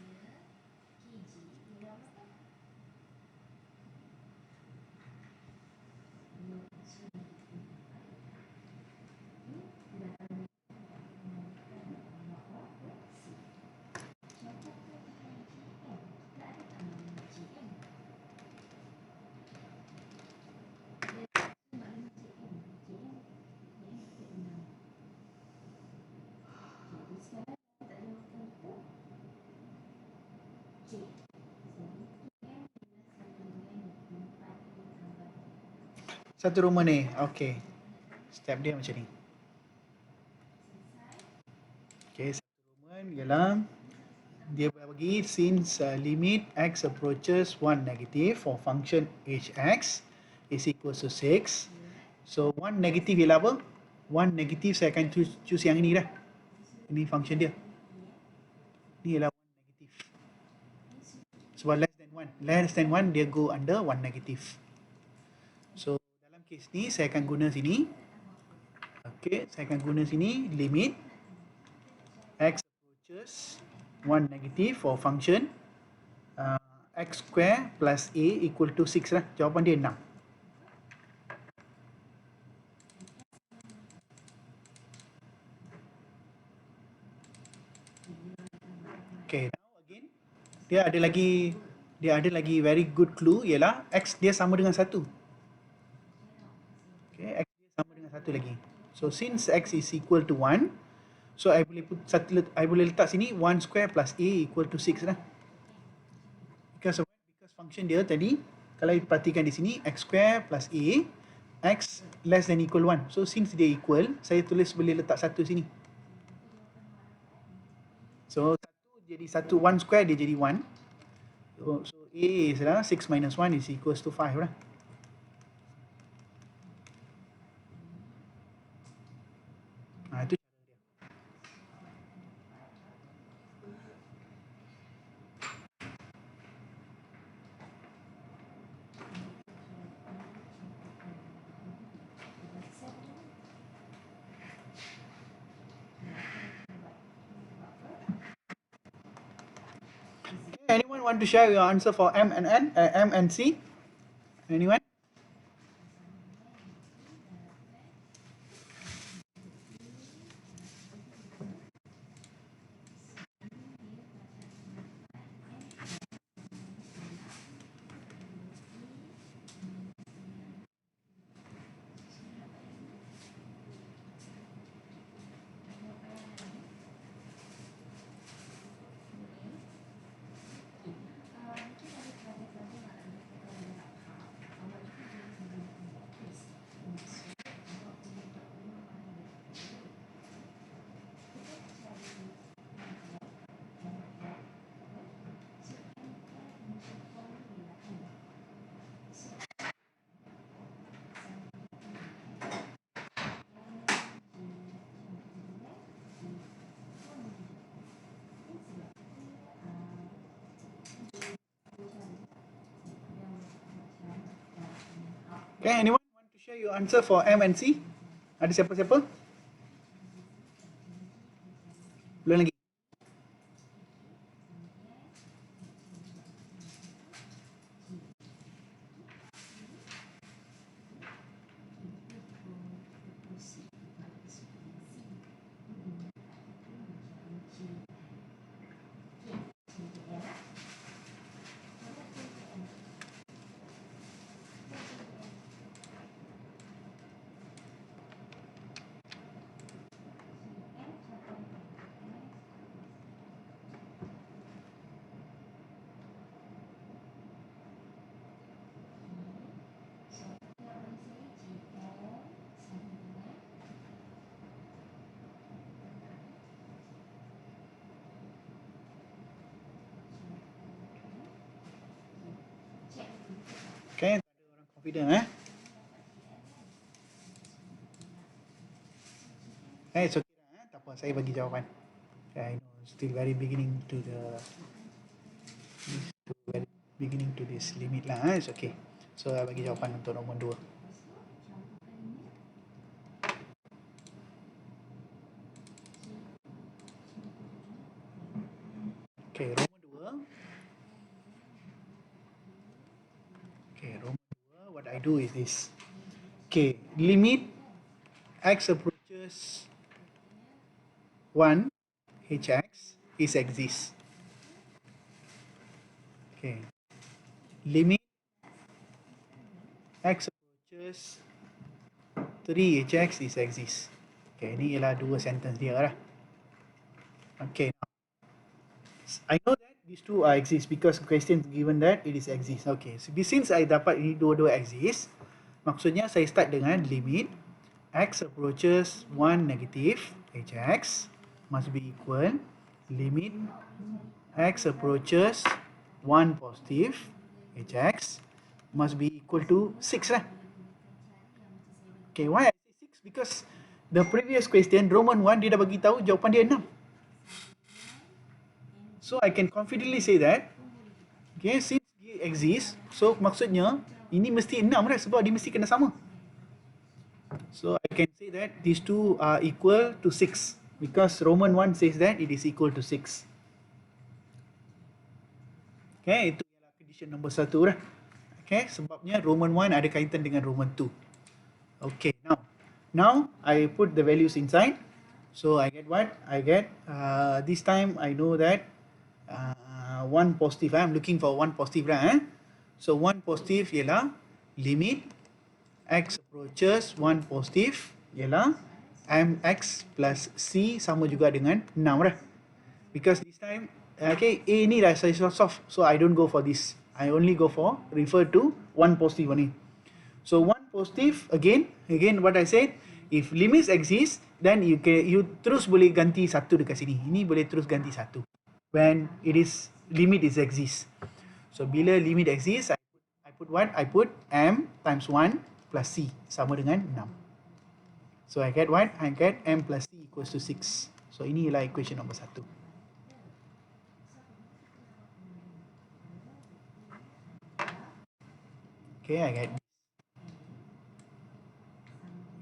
Satu Roman ni. Okay. Step dia macam ni. Okay, satu Roman ialah dia bagi since limit x approaches 1 negative for function hx is equal to 6. So 1 negative ialah apa? 1 negative saya akan choose yang ini dah. Ini function dia. Ni ialah 1 negative. Sebab less than 1. Less than 1 dia go under 1 negative. So dalam kes ni saya akan guna sini. Okay, saya akan guna sini limit x approaches 1 negative for function x square plus a equal to 6 lah. Jawapan dia 6. Okay, now again dia ada lagi very good clue ialah x dia sama dengan 1. Okay, x dia sama dengan 1 lagi. So since x is equal to 1, so I boleh letak sini 1 square plus a equal to 6 lah. Because function dia tadi kalau perhatikan di sini x square plus a, x less than equal 1. So since dia equal, saya boleh letak 1 sini. So 1 jadi 1 square dia jadi 1. So a is lah 6 minus 1 is equals to 5 lah. Itu cara dia. Anyone want to share your answer for M and C? Anyone? Okay, anyone want to share your answer for M and C? Ada siapa-siapa? Belum lagi. Okay, tak ada orang confident it's okay lah tak apa, saya bagi jawapan. Okay, I know still very beginning to this limit lah it's okay. So saya bagi jawapan untuk nombor 2. Okay, Roman 2, what I do is this. Okay, limit x approaches 1 hx is exists. Okay, limit x approaches 3 hx is exists. Okay, ni ialah dua sentence dia lah. Okay, now, I know that these two are exist because question given that it is exist. Okay, so since I dapat ini dua-dua exist, maksudnya saya start dengan limit x approaches 1 negative hx must be equal limit x approaches 1 positive hx must be equal to 6 lah. Okay, why I say 6? Because the previous question Roman 1 dia dah bagi tahu jawapan dia 6. So I can confidently say that okay, since dia exist, so maksudnya ini mesti 6 lah sebab dia mesti kena sama. So I can say that these two are equal to 6 because Roman 1 says that it is equal to 6. Okay, itu ialah condition nombor 1 lah. Okay, sebabnya Roman 1 ada kaitan dengan Roman 2. Okay, now I put the values inside. So I get what? I get this time I know that 1 positive. I'm looking for 1 positive lah. So 1 positive ialah limit x approaches 1 positive ialah mx plus c sama juga dengan 6 lah. Because this time okay, A ni dah saya solve, so I don't go for this. I only go for refer to 1 positive only. So 1 positive again what I said, if limits exist then you terus boleh ganti satu dekat sini. Ini boleh terus ganti satu when it is limit is exist. So bila limit exist I put what? I put m times 1 plus c sama dengan 6. So I get what? I get m plus c equals to 6. So ini ialah equation nombor 1. Okay, I get this.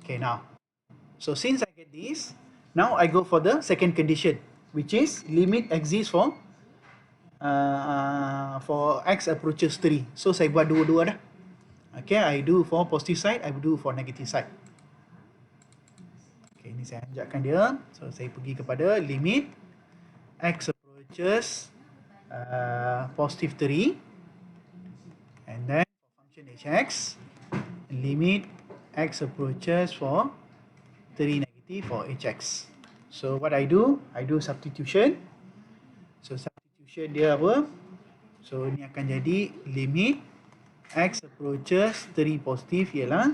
Okay, now. So since I get this, now I go for the second condition, which is limit exists for x approaches 3. So saya buat dua-dua dah. Okay, I do for positive side, I do for negative side. Okay, ini saya anjakkan dia. So saya pergi kepada limit x approaches positive 3 and then for function hx limit x approaches for 3 negative for hx. So what I do substitution. So substitution dia apa? So ini akan jadi limit x approaches 3 positive ialah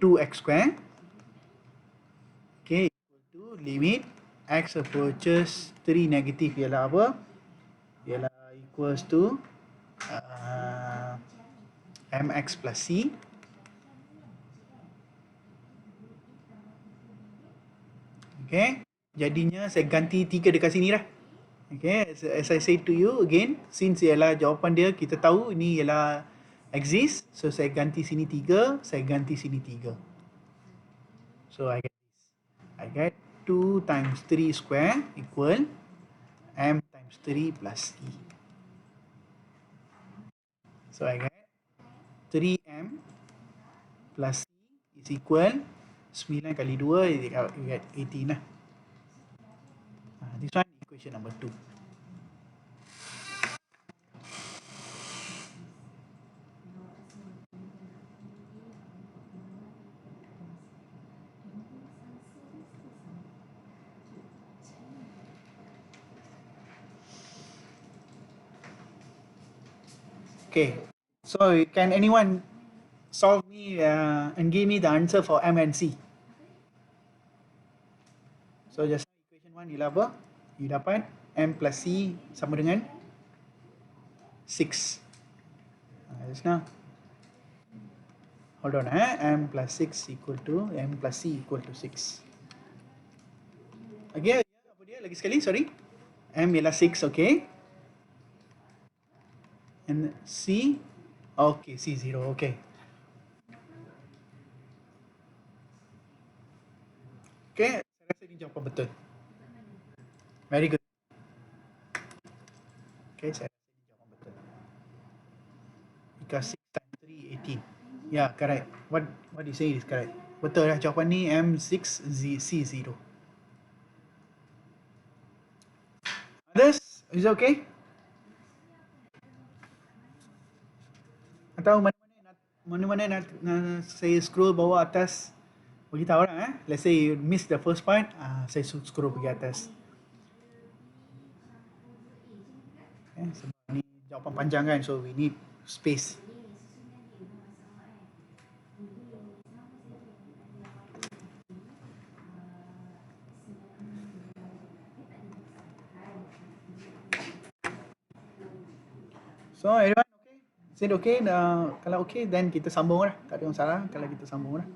2x square. Okay, equal to limit x approaches 3 negative ialah apa? Ialah equals to mx plus c. Okay, jadinya saya ganti 3 dekat sini lah. Okay, as I say to you again, since ialah jawapan dia kita tahu ini ialah exist, so saya ganti sini 3, saya ganti sini 3. So I get this. I get 2 times 3 square equal m times 3 plus e. So I get 3m plus c is equal 9 kali 2 you get 18 lah. This one equation number 2. Okay, so can anyone solve me and give me the answer for m and c? So just equation 1 ialah apa? You dapat m plus c sama dengan 6. Just now. Hold on, m plus 6 equal to m plus c equal to 6. Okay, apa dia lagi sekali, sorry. M ialah 6, okay. And c, okay, c0, okay. Okay, saya rasa ini jawapan betul. Very good. Okay, saya rasa ini jawapan betul. Because 6 times 3, 18. Yeah, correct. What you say is correct. Betul lah, jawapan ni M6 C0. Others, is it okay? Atau mana-mana nak saya scroll bawah atas, beritahu lah. Let's say you miss the first part, saya scroll pergi atas. Sebab ni jawapan panjang kan, so we need space. So everyone okay? Is it okay? Kalau okay, then kita sambung lah. Tak ada masalah kalau kita sambung lah.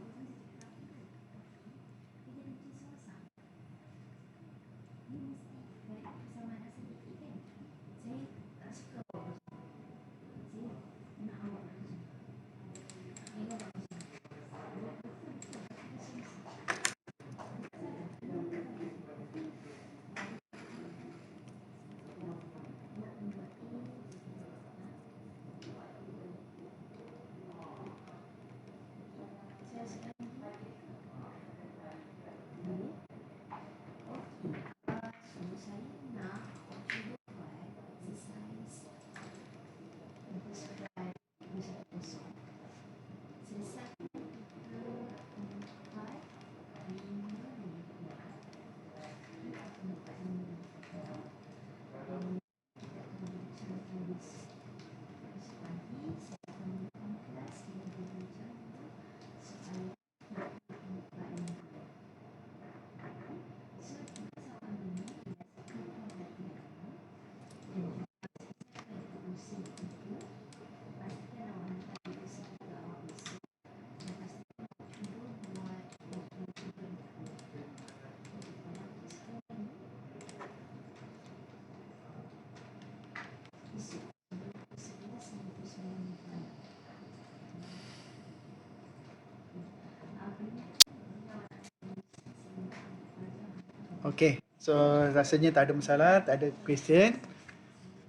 Okay, so rasanya tak ada masalah, tak ada question.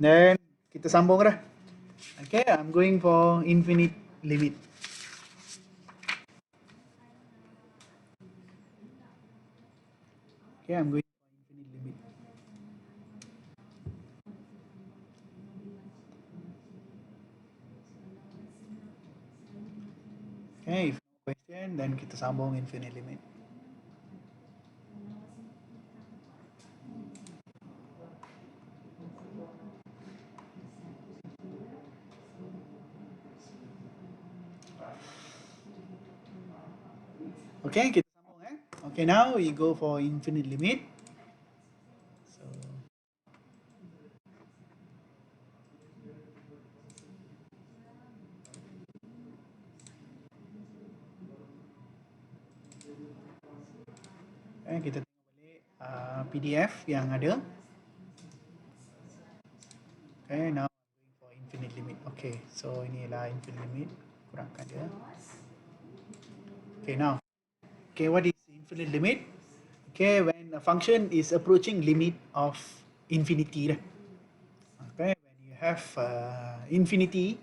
Then kita sambung dah. Okay, I'm going for infinite limit. Okay, I'm going for infinite limit. Okay, if no question, then kita sambung infinite limit. Okay, kita sambung Okay, now we go for infinite limit. So kita tengok balik PDF yang ada. Okay, now I'm going for infinite limit. Okay, so inilah infinite limit. Kurangkan dia. Okay, now. Okay, what is infinite limit? Okay, when a function is approaching limit of infinity. Okay, when you have infinity,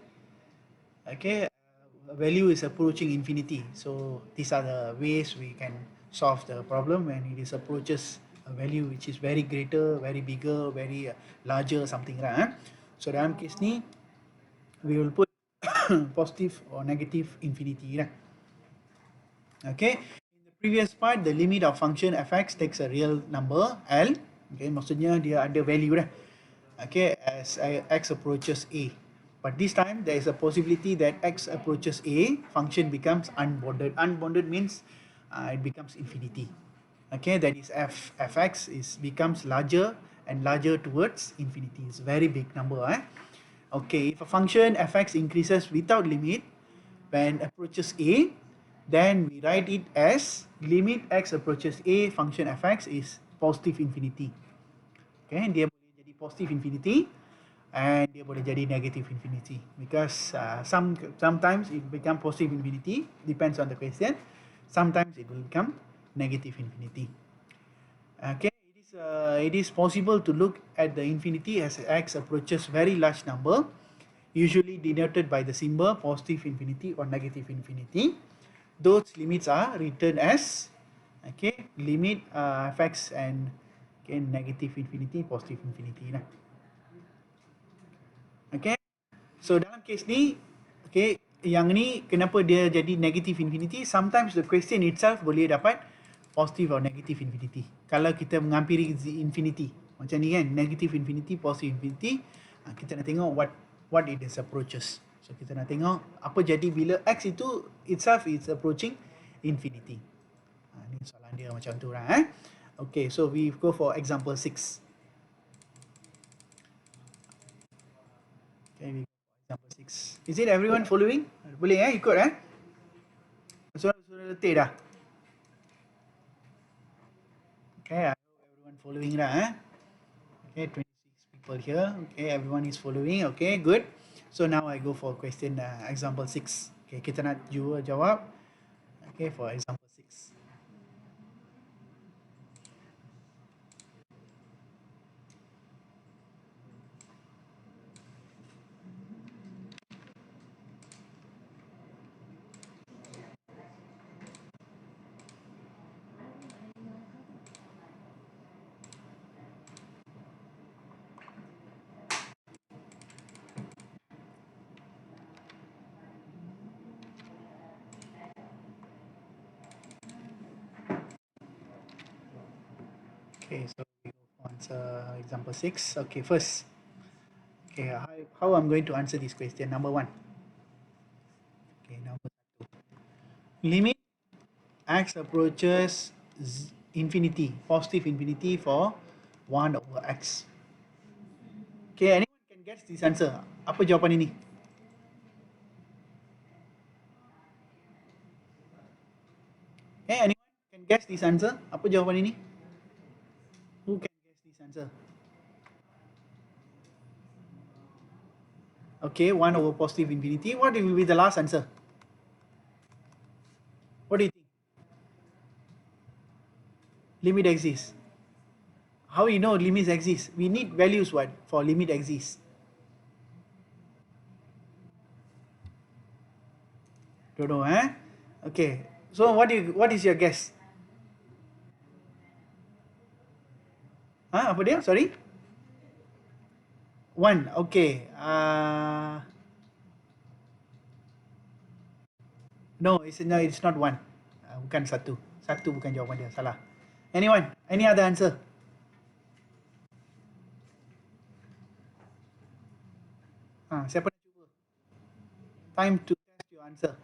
okay, a value is approaching infinity. So these are the ways we can solve the problem when it is approaches a value which is very greater, very bigger, very larger, something like that. So dalam case ni, we will put positive or negative infinity. Okay. In the previous part, the limit of function fx takes a real number L. Okay, maksudnya dia ada value Okay, as x approaches a. But this time there is a possibility that x approaches a, function becomes unbounded. Unbounded means it becomes infinity. Okay, that is fx becomes larger and larger towards infinity. It's a very big number. Okay, if a function fx increases without limit when approaches a, then we write it as limit x approaches a, function fx is positive infinity. Okay, dia boleh jadi positive infinity and dia boleh jadi negative infinity because sometimes it become positive infinity, depends on the question. Sometimes it will become negative infinity. Okay, it is possible to look at the infinity as x approaches very large number, usually denoted by the symbol positive infinity or negative infinity. Those limits are written as limit fx and negative infinity, positive infinity lah. Okay, so dalam kes ni, yang ni kenapa dia jadi negative infinity? Sometimes the question itself boleh dapat positive or negative infinity. Kalau kita menghampiri infinity macam ni kan, negative infinity, positive infinity, kita nak tengok what it is approaches. So kita nak tengok apa jadi bila x itu itself is approaching infinity. Ni soalan dia macam tu lah. Okay, so we go for example 6. Okay, we go for example 6. Is it everyone following? Boleh ikut sudah letih dah. Okay, I hope everyone following dah. Okay, 26 people here. Okay, everyone is following. Okay, good. So now I go for question example 6. Okay, kita nak jawab. Okay, for example 6. Okay, so we go for answer example 6. Okay, first. Okay, how I'm going to answer this question? Number 1. Okay, number 2. Limit x approaches infinity, positive infinity for 1 over x. Okay, anyone can guess this answer? Apa jawapan ini? Okay, anyone can guess this answer? Apa jawapan ini? Who can guess this answer? Okay, 1 over positive infinity. What will be the last answer? What do you think? Limit exists. How you know limits exist? We need values what for limit exists? Don't know, Okay. So what is your guess? Apa dia? Sorry? 1. Okay. No, it's not 1. Bukan 1. 1 bukan jawapan dia, salah. Anyone? Any other answer? Siapa nak cuba? Time to test your answer.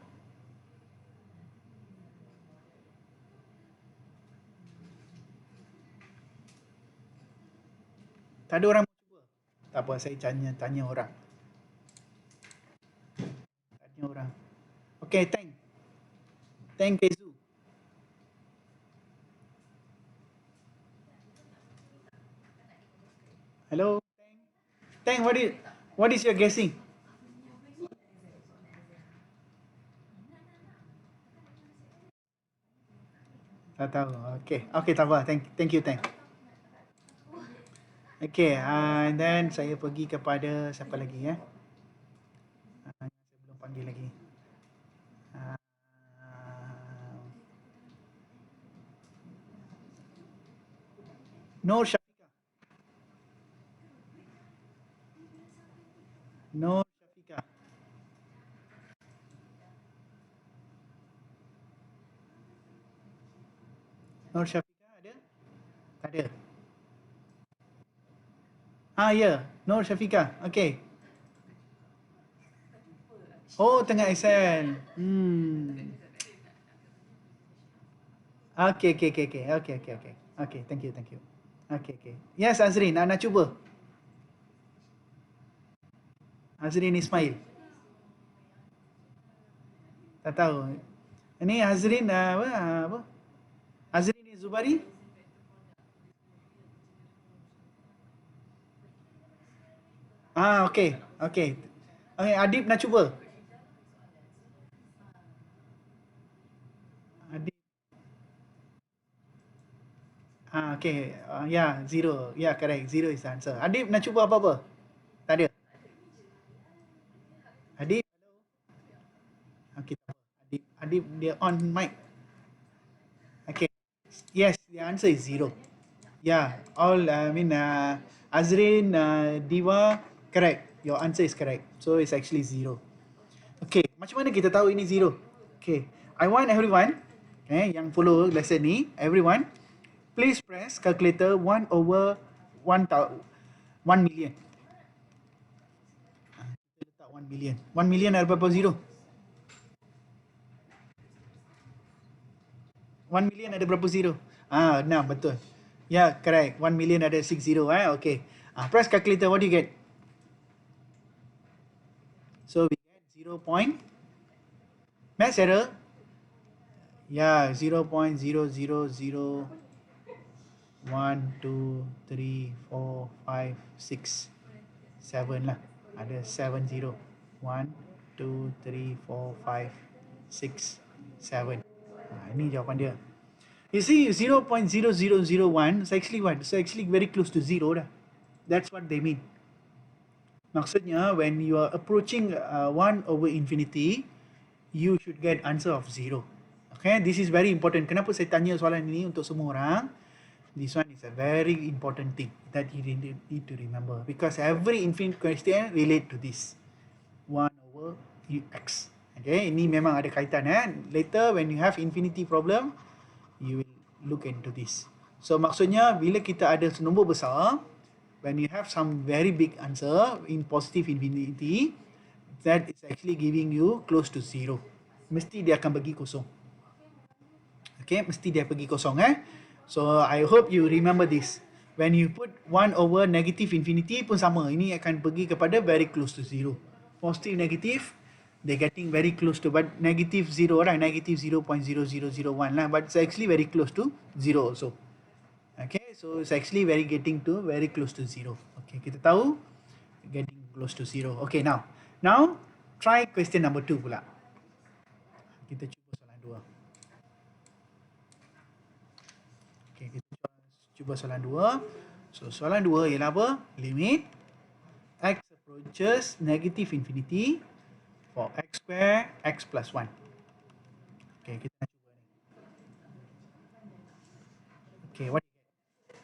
Tak ada orang mau cuba? Tak apa, saya tanya orang. Tanya orang. Okay, Thank Kezu. Hello, Thank, what is your guessing? Tak tahu. Okay, tak apa. Thank you, Thank. Okay, and then saya pergi kepada siapa lagi saya belum panggil lagi. Nur Syafika. Nur Syafika. Nur Syafika ada? Tak ada. Ya, Nur Syafika. Okay. Oh, tengah Excel. Okay. Okay, thank you. Okay. Yes, Azrin, nak cuba. Hazrin Ismail. Tak tahu. Ini Hazrin apa? Hazrin Zubari? Okey. Okey. Okay, Adib nak cuba. Adib. Okay. Yeah, zero. Yeah, correct. Zero is the answer. Adib nak cuba apa-apa? Tak ada. Adib. Okay, tak apa. Adib dia on mic. Okay. Yes, the answer is zero. Yeah, all Azrin, Diva, correct. Your answer is correct. So it's actually zero. Okay, macam mana kita tahu ini zero? Okay, I want everyone, yang follow lesson ni, everyone, please press calculator 1 over 1 million. Kita letak 1 million. 1 million ada berapa zero? 1 million ada berapa zero? 6, betul. Yeah, correct. 1 million ada 6 zero. Okay. Press calculator, what do you get? So we get 0. Maths error? Yeah, 0.0001, 2, 3, 4, 5, 6, 7 lah. Ada 7 zero. 1, 2, 3, 4, 5, 6, 7. Ini jawapan dia. You see, 0.0001 is actually what? It's actually very close to zero dah. That's what they mean. Maksudnya, when you are approaching 1 over infinity, you should get answer of 0. Okay, this is very important. Kenapa saya tanya soalan ini untuk semua orang? This one is a very important thing that you need to remember. Because every infinite question relate to this. 1 over x. Okay, ini memang ada kaitan. Later, when you have infinity problem, you will look into this. So maksudnya bila kita ada nombor besar, when you have some very big answer in positive infinity, that is actually giving you close to zero. Mesti dia akan bagi kosong. Okay, mesti dia pergi kosong. So I hope you remember this. When you put 1 over negative infinity pun sama. Ini akan pergi kepada very close to zero. Positive, negative, they're getting very close to, but negative 0 lah, negative 0.0001 lah, but it's actually very close to 0 also. Okay, so it's actually getting to very close to 0. Okay, kita tahu getting close to 0. Okay, now try question number 2 pula. Kita cuba soalan 2. Okay, kita cuba soalan 2. So soalan 2 ialah apa? Limit x approaches negative infinity for x square x plus 1. Okay, kita nak cuba ni. Okay, what do you get?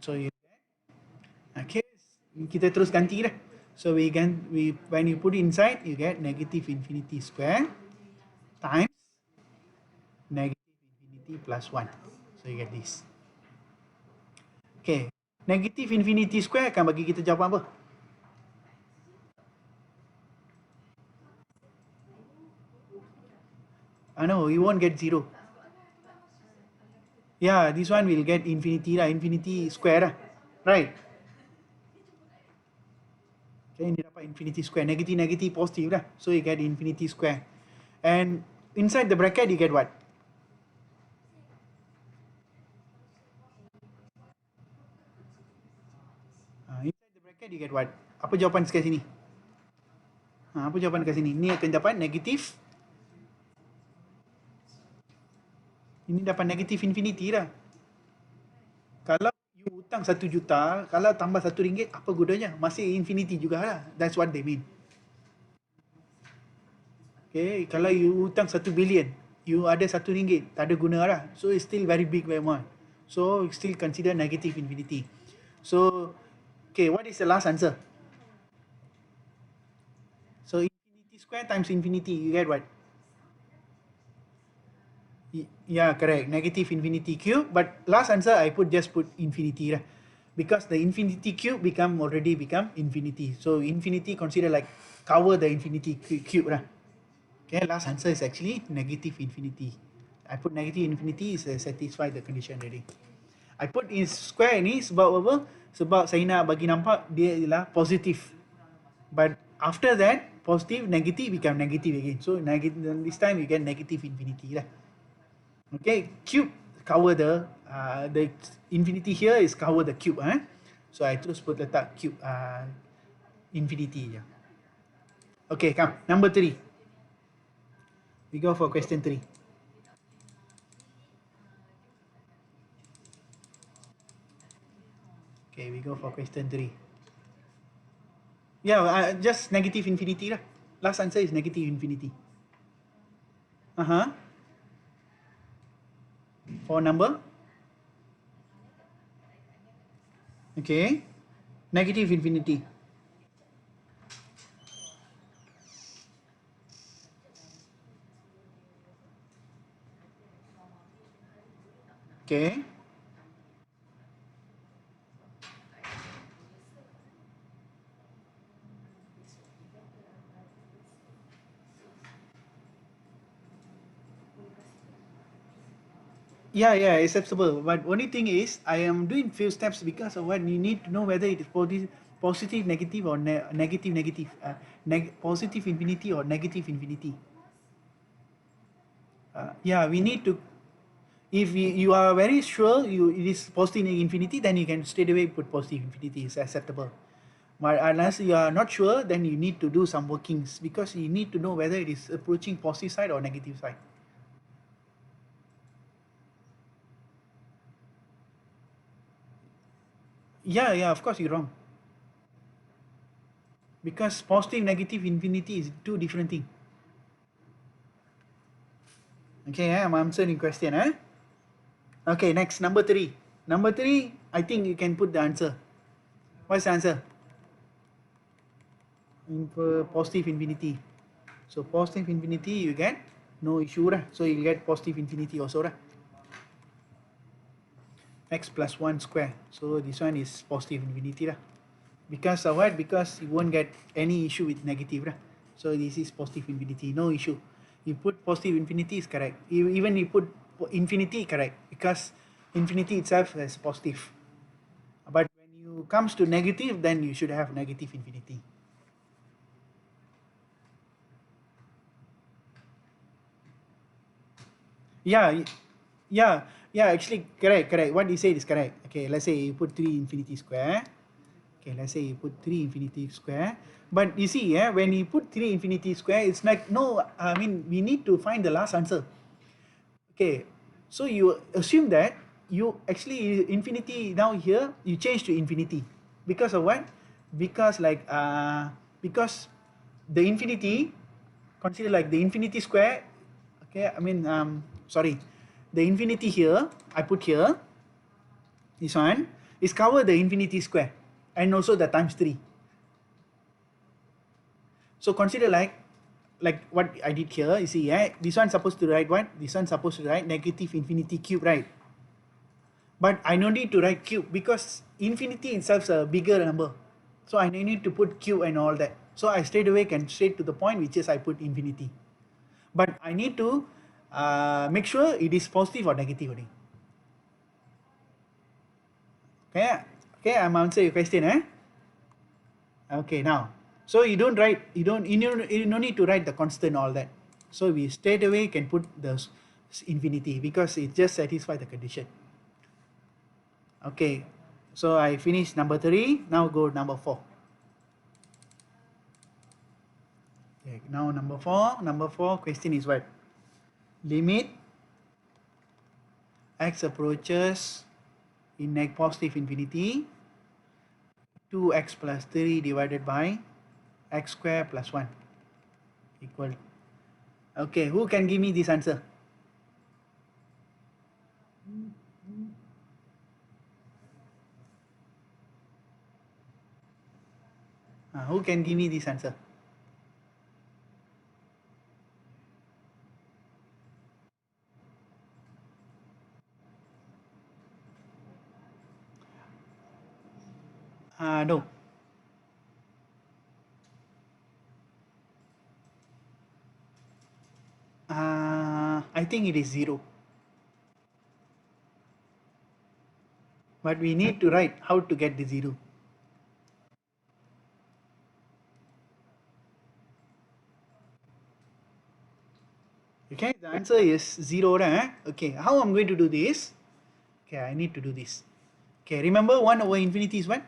So you get, okay, kita terus ganti dah. So when you put it inside, you get negative infinity square times negative infinity plus 1. So you get this. Okay, negative infinity square akan bagi kita jawapan apa? No, you won't get 0. Yeah, this one will get infinity lah, infinity square lah. Right? Okay, ini dapat infinity square. Negative positive lah. So you get infinity square. And inside the bracket you get what? Inside the bracket you get what? Apa jawapan dekat sini? Apa jawapan dekat sini? Ni akan dapat negatif. Ini dapat negatif infinity dah. Kalau you hutang 1 juta, kalau tambah 1 ringgit, apa gunanya? Masih infinity jugalah. That's what they mean. Okay, kalau you hutang 1 billion, you ada 1 ringgit, tak ada guna lah. So it's still very big amount. So still consider negative infinity. So, okay, what is the last answer? So infinity square times infinity, you get what? Yeah, correct. Negative infinity cube. But last answer I just put infinity lah, because the infinity cube already become infinity. So infinity consider like cover the infinity cube lah. Okay, last answer is actually negative infinity. I put negative infinity is satisfy the condition already. I put in square ni sebab apa? Sebab saya nak bagi nampak dia ialah positif. But after that, positive, negative become negative again. So negative, this time you get negative infinity lah. Okay, cube cover the infinity here is cover the cube. So I terus put letak cube infinity je. Okay, come. Number 3. We go for question 3. Okay, we go for question 3. Yeah, just negative infinity lah. Last answer is negative infinity. For number? Okay. Negative infinity. Okay. Yeah, acceptable. But only thing is, I am doing few steps because of what you need to know whether it is positive, negative, or negative, negative. Positive infinity or negative infinity. Yeah, we need to. If you are very sure it is positive infinity, then you can straight away put positive infinity is acceptable. But unless you are not sure, then you need to do some workings because you need to know whether it is approaching positive side or negative side. Yeah, of course you're wrong. Because positive, negative, infinity is two different things. Okay, I'm answering question. Okay, next, number 3. Number 3, I think you can put the answer. What's the answer? Positive infinity. So positive infinity you get no issue. So you get positive infinity also. X plus 1 square. So this one is positive infinity. Because of what? Because you won't get any issue with negative. So this is positive infinity, no issue. You put positive infinity is correct. Even you put infinity correct because infinity itself is positive. But when you comes to negative, then you should have negative infinity. Yeah, actually correct. What you said is correct. Okay, let's say you put 3 infinity square. Okay, let's say you put 3 infinity square. But you see, when you put 3 infinity square, it's like, no, I mean, we need to find the last answer. Okay, so you assume that you actually, infinity now here, you change to infinity. Because of what? Because because the infinity, consider like the infinity square, okay, I mean, sorry, the infinity here, I put here, this one, is cover the infinity square and also the times 3. So consider like what I did here, you see, this one supposed to write what? This one supposed to write negative infinity cube, right? But I no need to write cube because infinity itself is a bigger number. So I no need to put cube and all that. So I straight away can straight to the point, which is I put infinity. But I need to make sure it is positive or negative only. Okay, I'm answering your question. Okay, now. So you don't write, you no need to write the constant, all that. So we straight away can put the infinity because it just satisfies the condition. Okay, so I finished number 3. Now go number 4. Okay, now number 4. Number 4 question is what? Limit x approaches in positive infinity 2x plus 3 divided by x square plus 1 equal. Okay, who can give me this answer? Who can give me this answer? No. I think it is 0. But we need to write how to get the 0. Okay, the answer is 0. Okay, how I'm going to do this? Okay, I need to do this. Okay, remember 1 over infinity is what?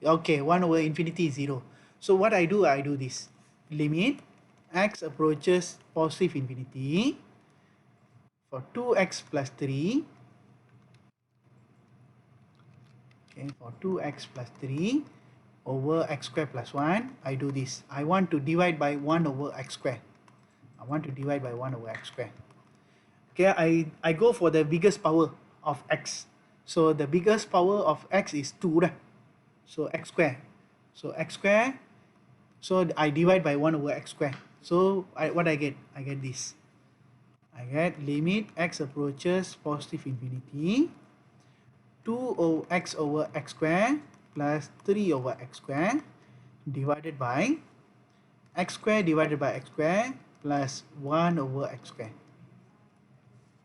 Okay, 1 over infinity is 0. So what I do this. Limit x approaches positive infinity for 2x plus 3. Okay, for 2x plus 3 over x square plus 1, I do this. I want to divide by 1 over x square. I want to divide by 1 over x square. Okay, I go for the biggest power of x. So the biggest power of x is 2. So x square. So x square. So I divide by 1 over x square. So what I get? I get this. I get limit x approaches positive infinity 2 x over x square plus 3 over x square divided by x square divided by x square plus 1 over x square.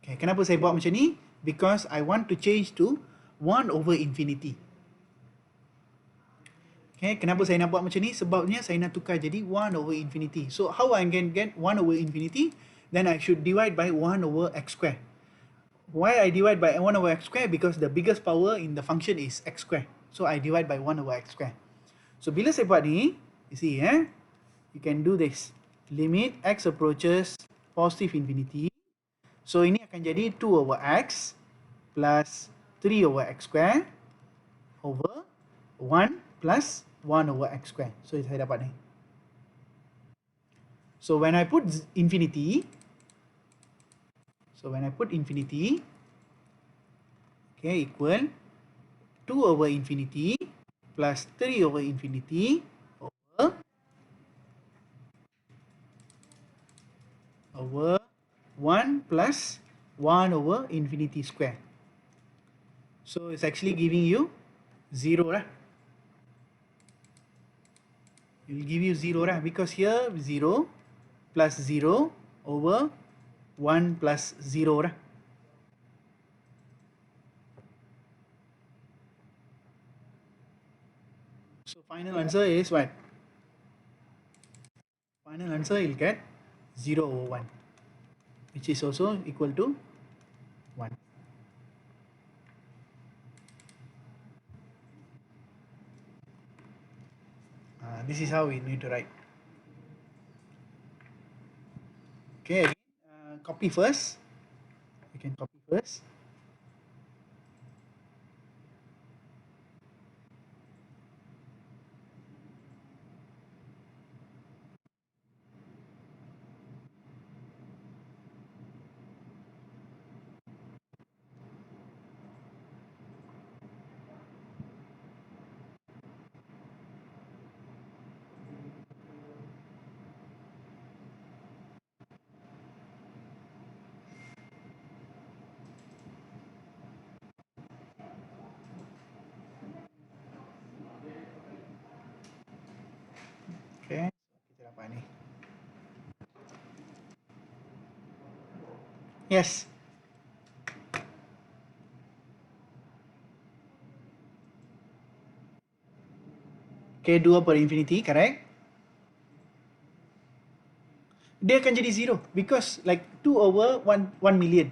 Okay, kenapa saya buat macam ni? Because I want to change to 1 over infinity. Okay, kenapa saya nak buat macam ni? Sebabnya saya nak tukar jadi 1 over infinity. So how I can get 1 over infinity? Then I should divide by 1 over x square. Why I divide by 1 over x square? Because the biggest power in the function is x square. So I divide by 1 over x square. So bila saya buat ni, you see you can do this. Limit x approaches positive infinity. So ini akan jadi 2 over x plus 3 over x square over 1 plus 1 over x square. So saya dapat ni. So when I put infinity, okay, equal 2 over infinity plus 3 over infinity over 1 plus 1 over infinity square. So it's actually giving you 0 lah. It will give you 0 lah, because here 0 plus 0 over 1 plus 0 lah. So final answer is what? Final answer you'll get 0 over 1, which is also equal to 1. This is how we need to write. Okay, again, copy first. You can copy first. Okay, kita dapat ni. Yes. Okay, 2 per infinity, correct? Dia akan jadi 0 because like 2 over 1 million.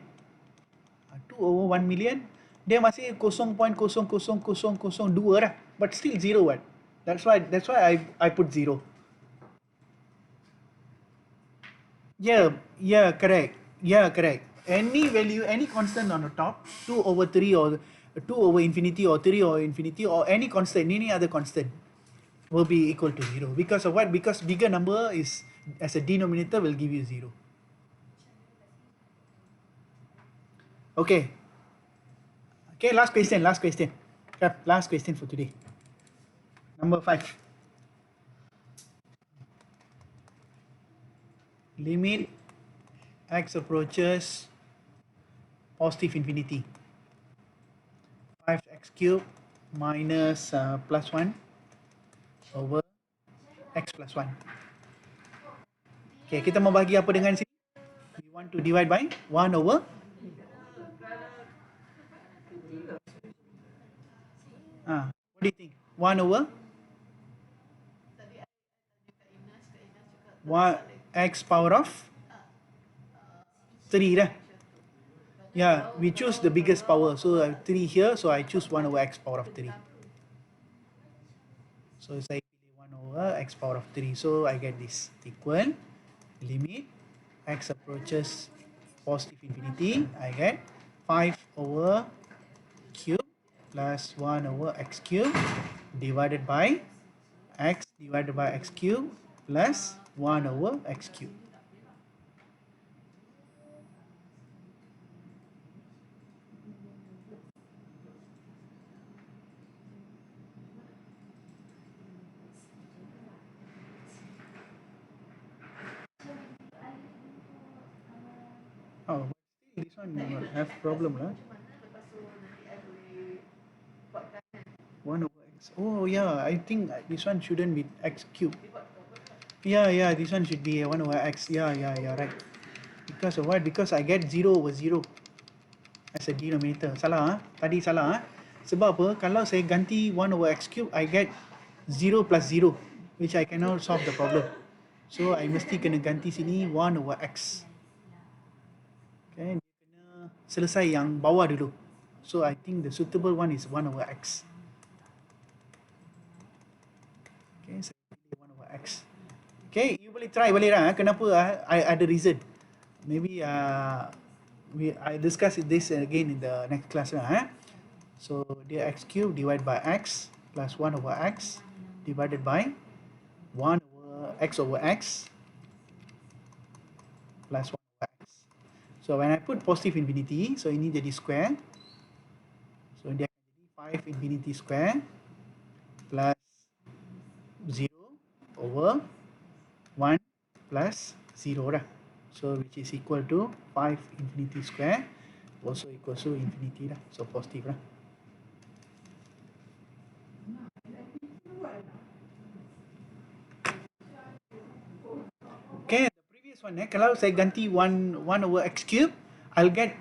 2 over 1 million, dia masih 0.00002 lah, but still 0 what. That's why I put 0. Yeah, correct. Yeah, correct. Any value, any constant on the top, 2 over 3 or 2 over infinity or 3 over infinity or any constant, any other constant will be equal to 0. Because of what? Because bigger number is as a denominator will give you 0. Okay. Okay, last question. Last question for today. Number 5. Limit x approaches positive infinity. 5x cubed minus plus 1 over x plus 1. Okay, kita mau bagi apa dengan sini? We want to divide by 1 over What do you think? 1 over Tadi I tanya Kak Inas cakap 1 x power of 3 dah. Yeah, we choose the biggest power. So 3 here, so I choose 1 over x power of 3. So saya pilih 1 over x power of 3. So I get this equal limit x approaches positive infinity. I get 5 over cube plus 1 over x cube divided by x cube plus 1 over x cube. Oh, this one will have problem lah. lepas tu nanti I boleh buatkan 1 over x. Oh yeah, I think this one shouldn't be x cube. dia buat apa Yeah, this one should be 1 over x. Yeah, right. Because of what? Because I get 0 over 0 as a denominator. Salah tadi salah Sebab apa? Kalau saya ganti 1 over x cube, I get 0 plus 0, which I cannot solve the problem. So I mesti kena ganti sini 1 over x. Okay, dia kena selesai yang bawah dulu. So I think the suitable one is 1 over x. Okay, saya pilih 1 over x. Okay, you boleh try balik lah. Kenapa? I ada reason. Maybe I discuss this again in the next class lah. So dia x cube divided by x plus 1 over x divided by 1 over x plus 1 over x. So when I put positive infinity, so ini jadi square. So dia akan jadi 5 infinity square plus 0 over 1 plus 0 dah. So which is equal to 5 infinity square also equals to infinity dah. So positive lah. Okay, the previous one kalau saya ganti 1 over x cube, I'll get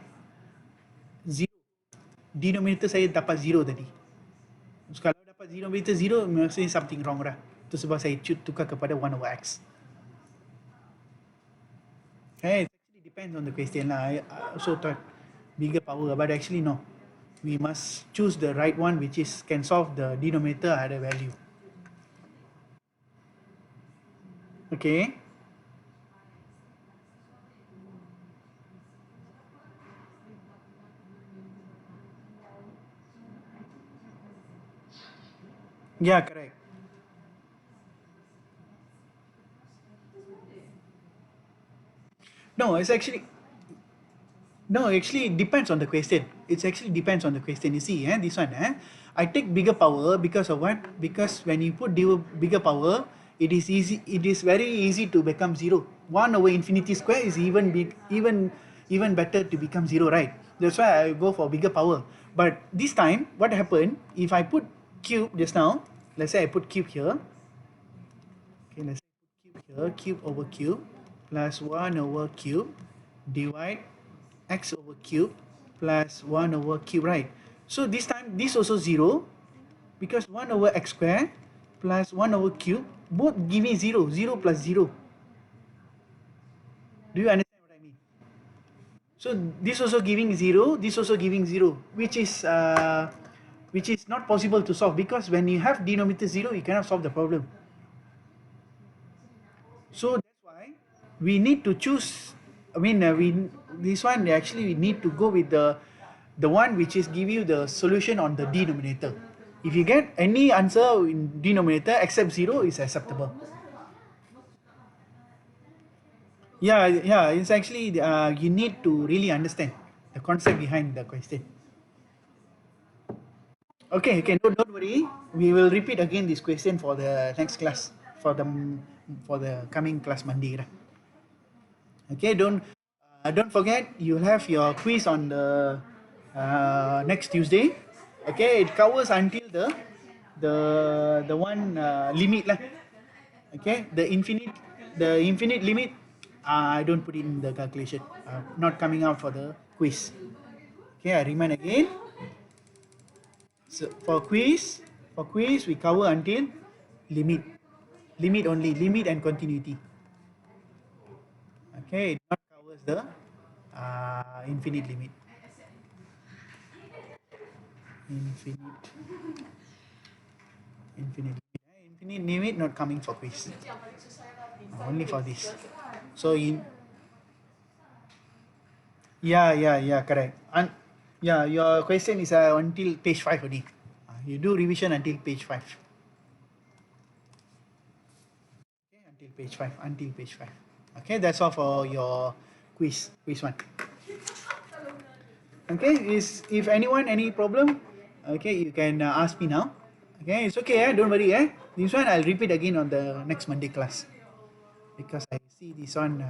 0. Denominator saya dapat 0 tadi. So, kalau dapat denominator 0, maksudnya something wrong dah. Itu sebab saya tukar kepada 1 over x. Okay, it actually depends on the question lah. I also thought bigger power, but actually no. We must choose the right one which is can solve the denominator at a value. Okay. Yeah, correct. No, actually it depends on the question. It actually depends on the question. You see, this one, I take bigger power because of what? Because when you put bigger power, it is easy. It is very easy to become 0. 1 over infinity square is even better to become 0, right? That's why I go for bigger power. But this time, what happened? If I put cube just now, let's say I put cube here. Okay, let's say put cube here, cube over cube plus 1 over cube divide x over cube plus 1 over cube, right? So this time this also 0 because 1 over x square plus 1 over cube both give me 0. 0 plus 0. Do you understand what I mean? So this also giving 0, this also giving 0, which is not possible to solve because when you have denominator 0, you cannot solve the problem. So that's why we need to choose. I mean, this one actually we need to go with the one which is give you the solution on the denominator. If you get any answer in denominator except 0 is acceptable. Yeah, it's actually you need to really understand the concept behind the question. Okay, don't worry. We will repeat again this question for the next class, for the coming class Monday. Okay, don't forget you'll have your quiz on the next Tuesday. Okay, it covers until the one limit lah. Okay, the infinite limit. I don't put it in the calculation. Not coming out for the quiz. Okay, I remind again. So for quiz we cover until limit. Limit only, limit and continuity. Okay, it not covers the infinite limit. Infinite limit. Infinite limit not coming for quiz. Only for this. So yeah, correct. Yeah, your question is until page 5 only. You do revision until page 5. Okay, until page 5. Okay, that's all for your quiz 1. Okay, if anyone any problem, okay, you can ask me now. Okay, it's okay, don't worry. This one I'll repeat again on the next Monday class, because I see this one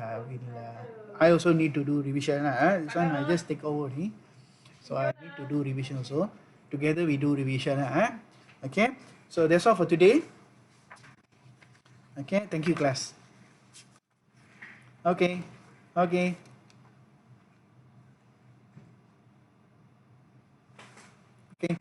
I also need to do revision. This one I just take over only, so I need to do revision also. Together we do revision. Okay, so that's all for today. Okay, thank you, class. Okay, okay. Okay.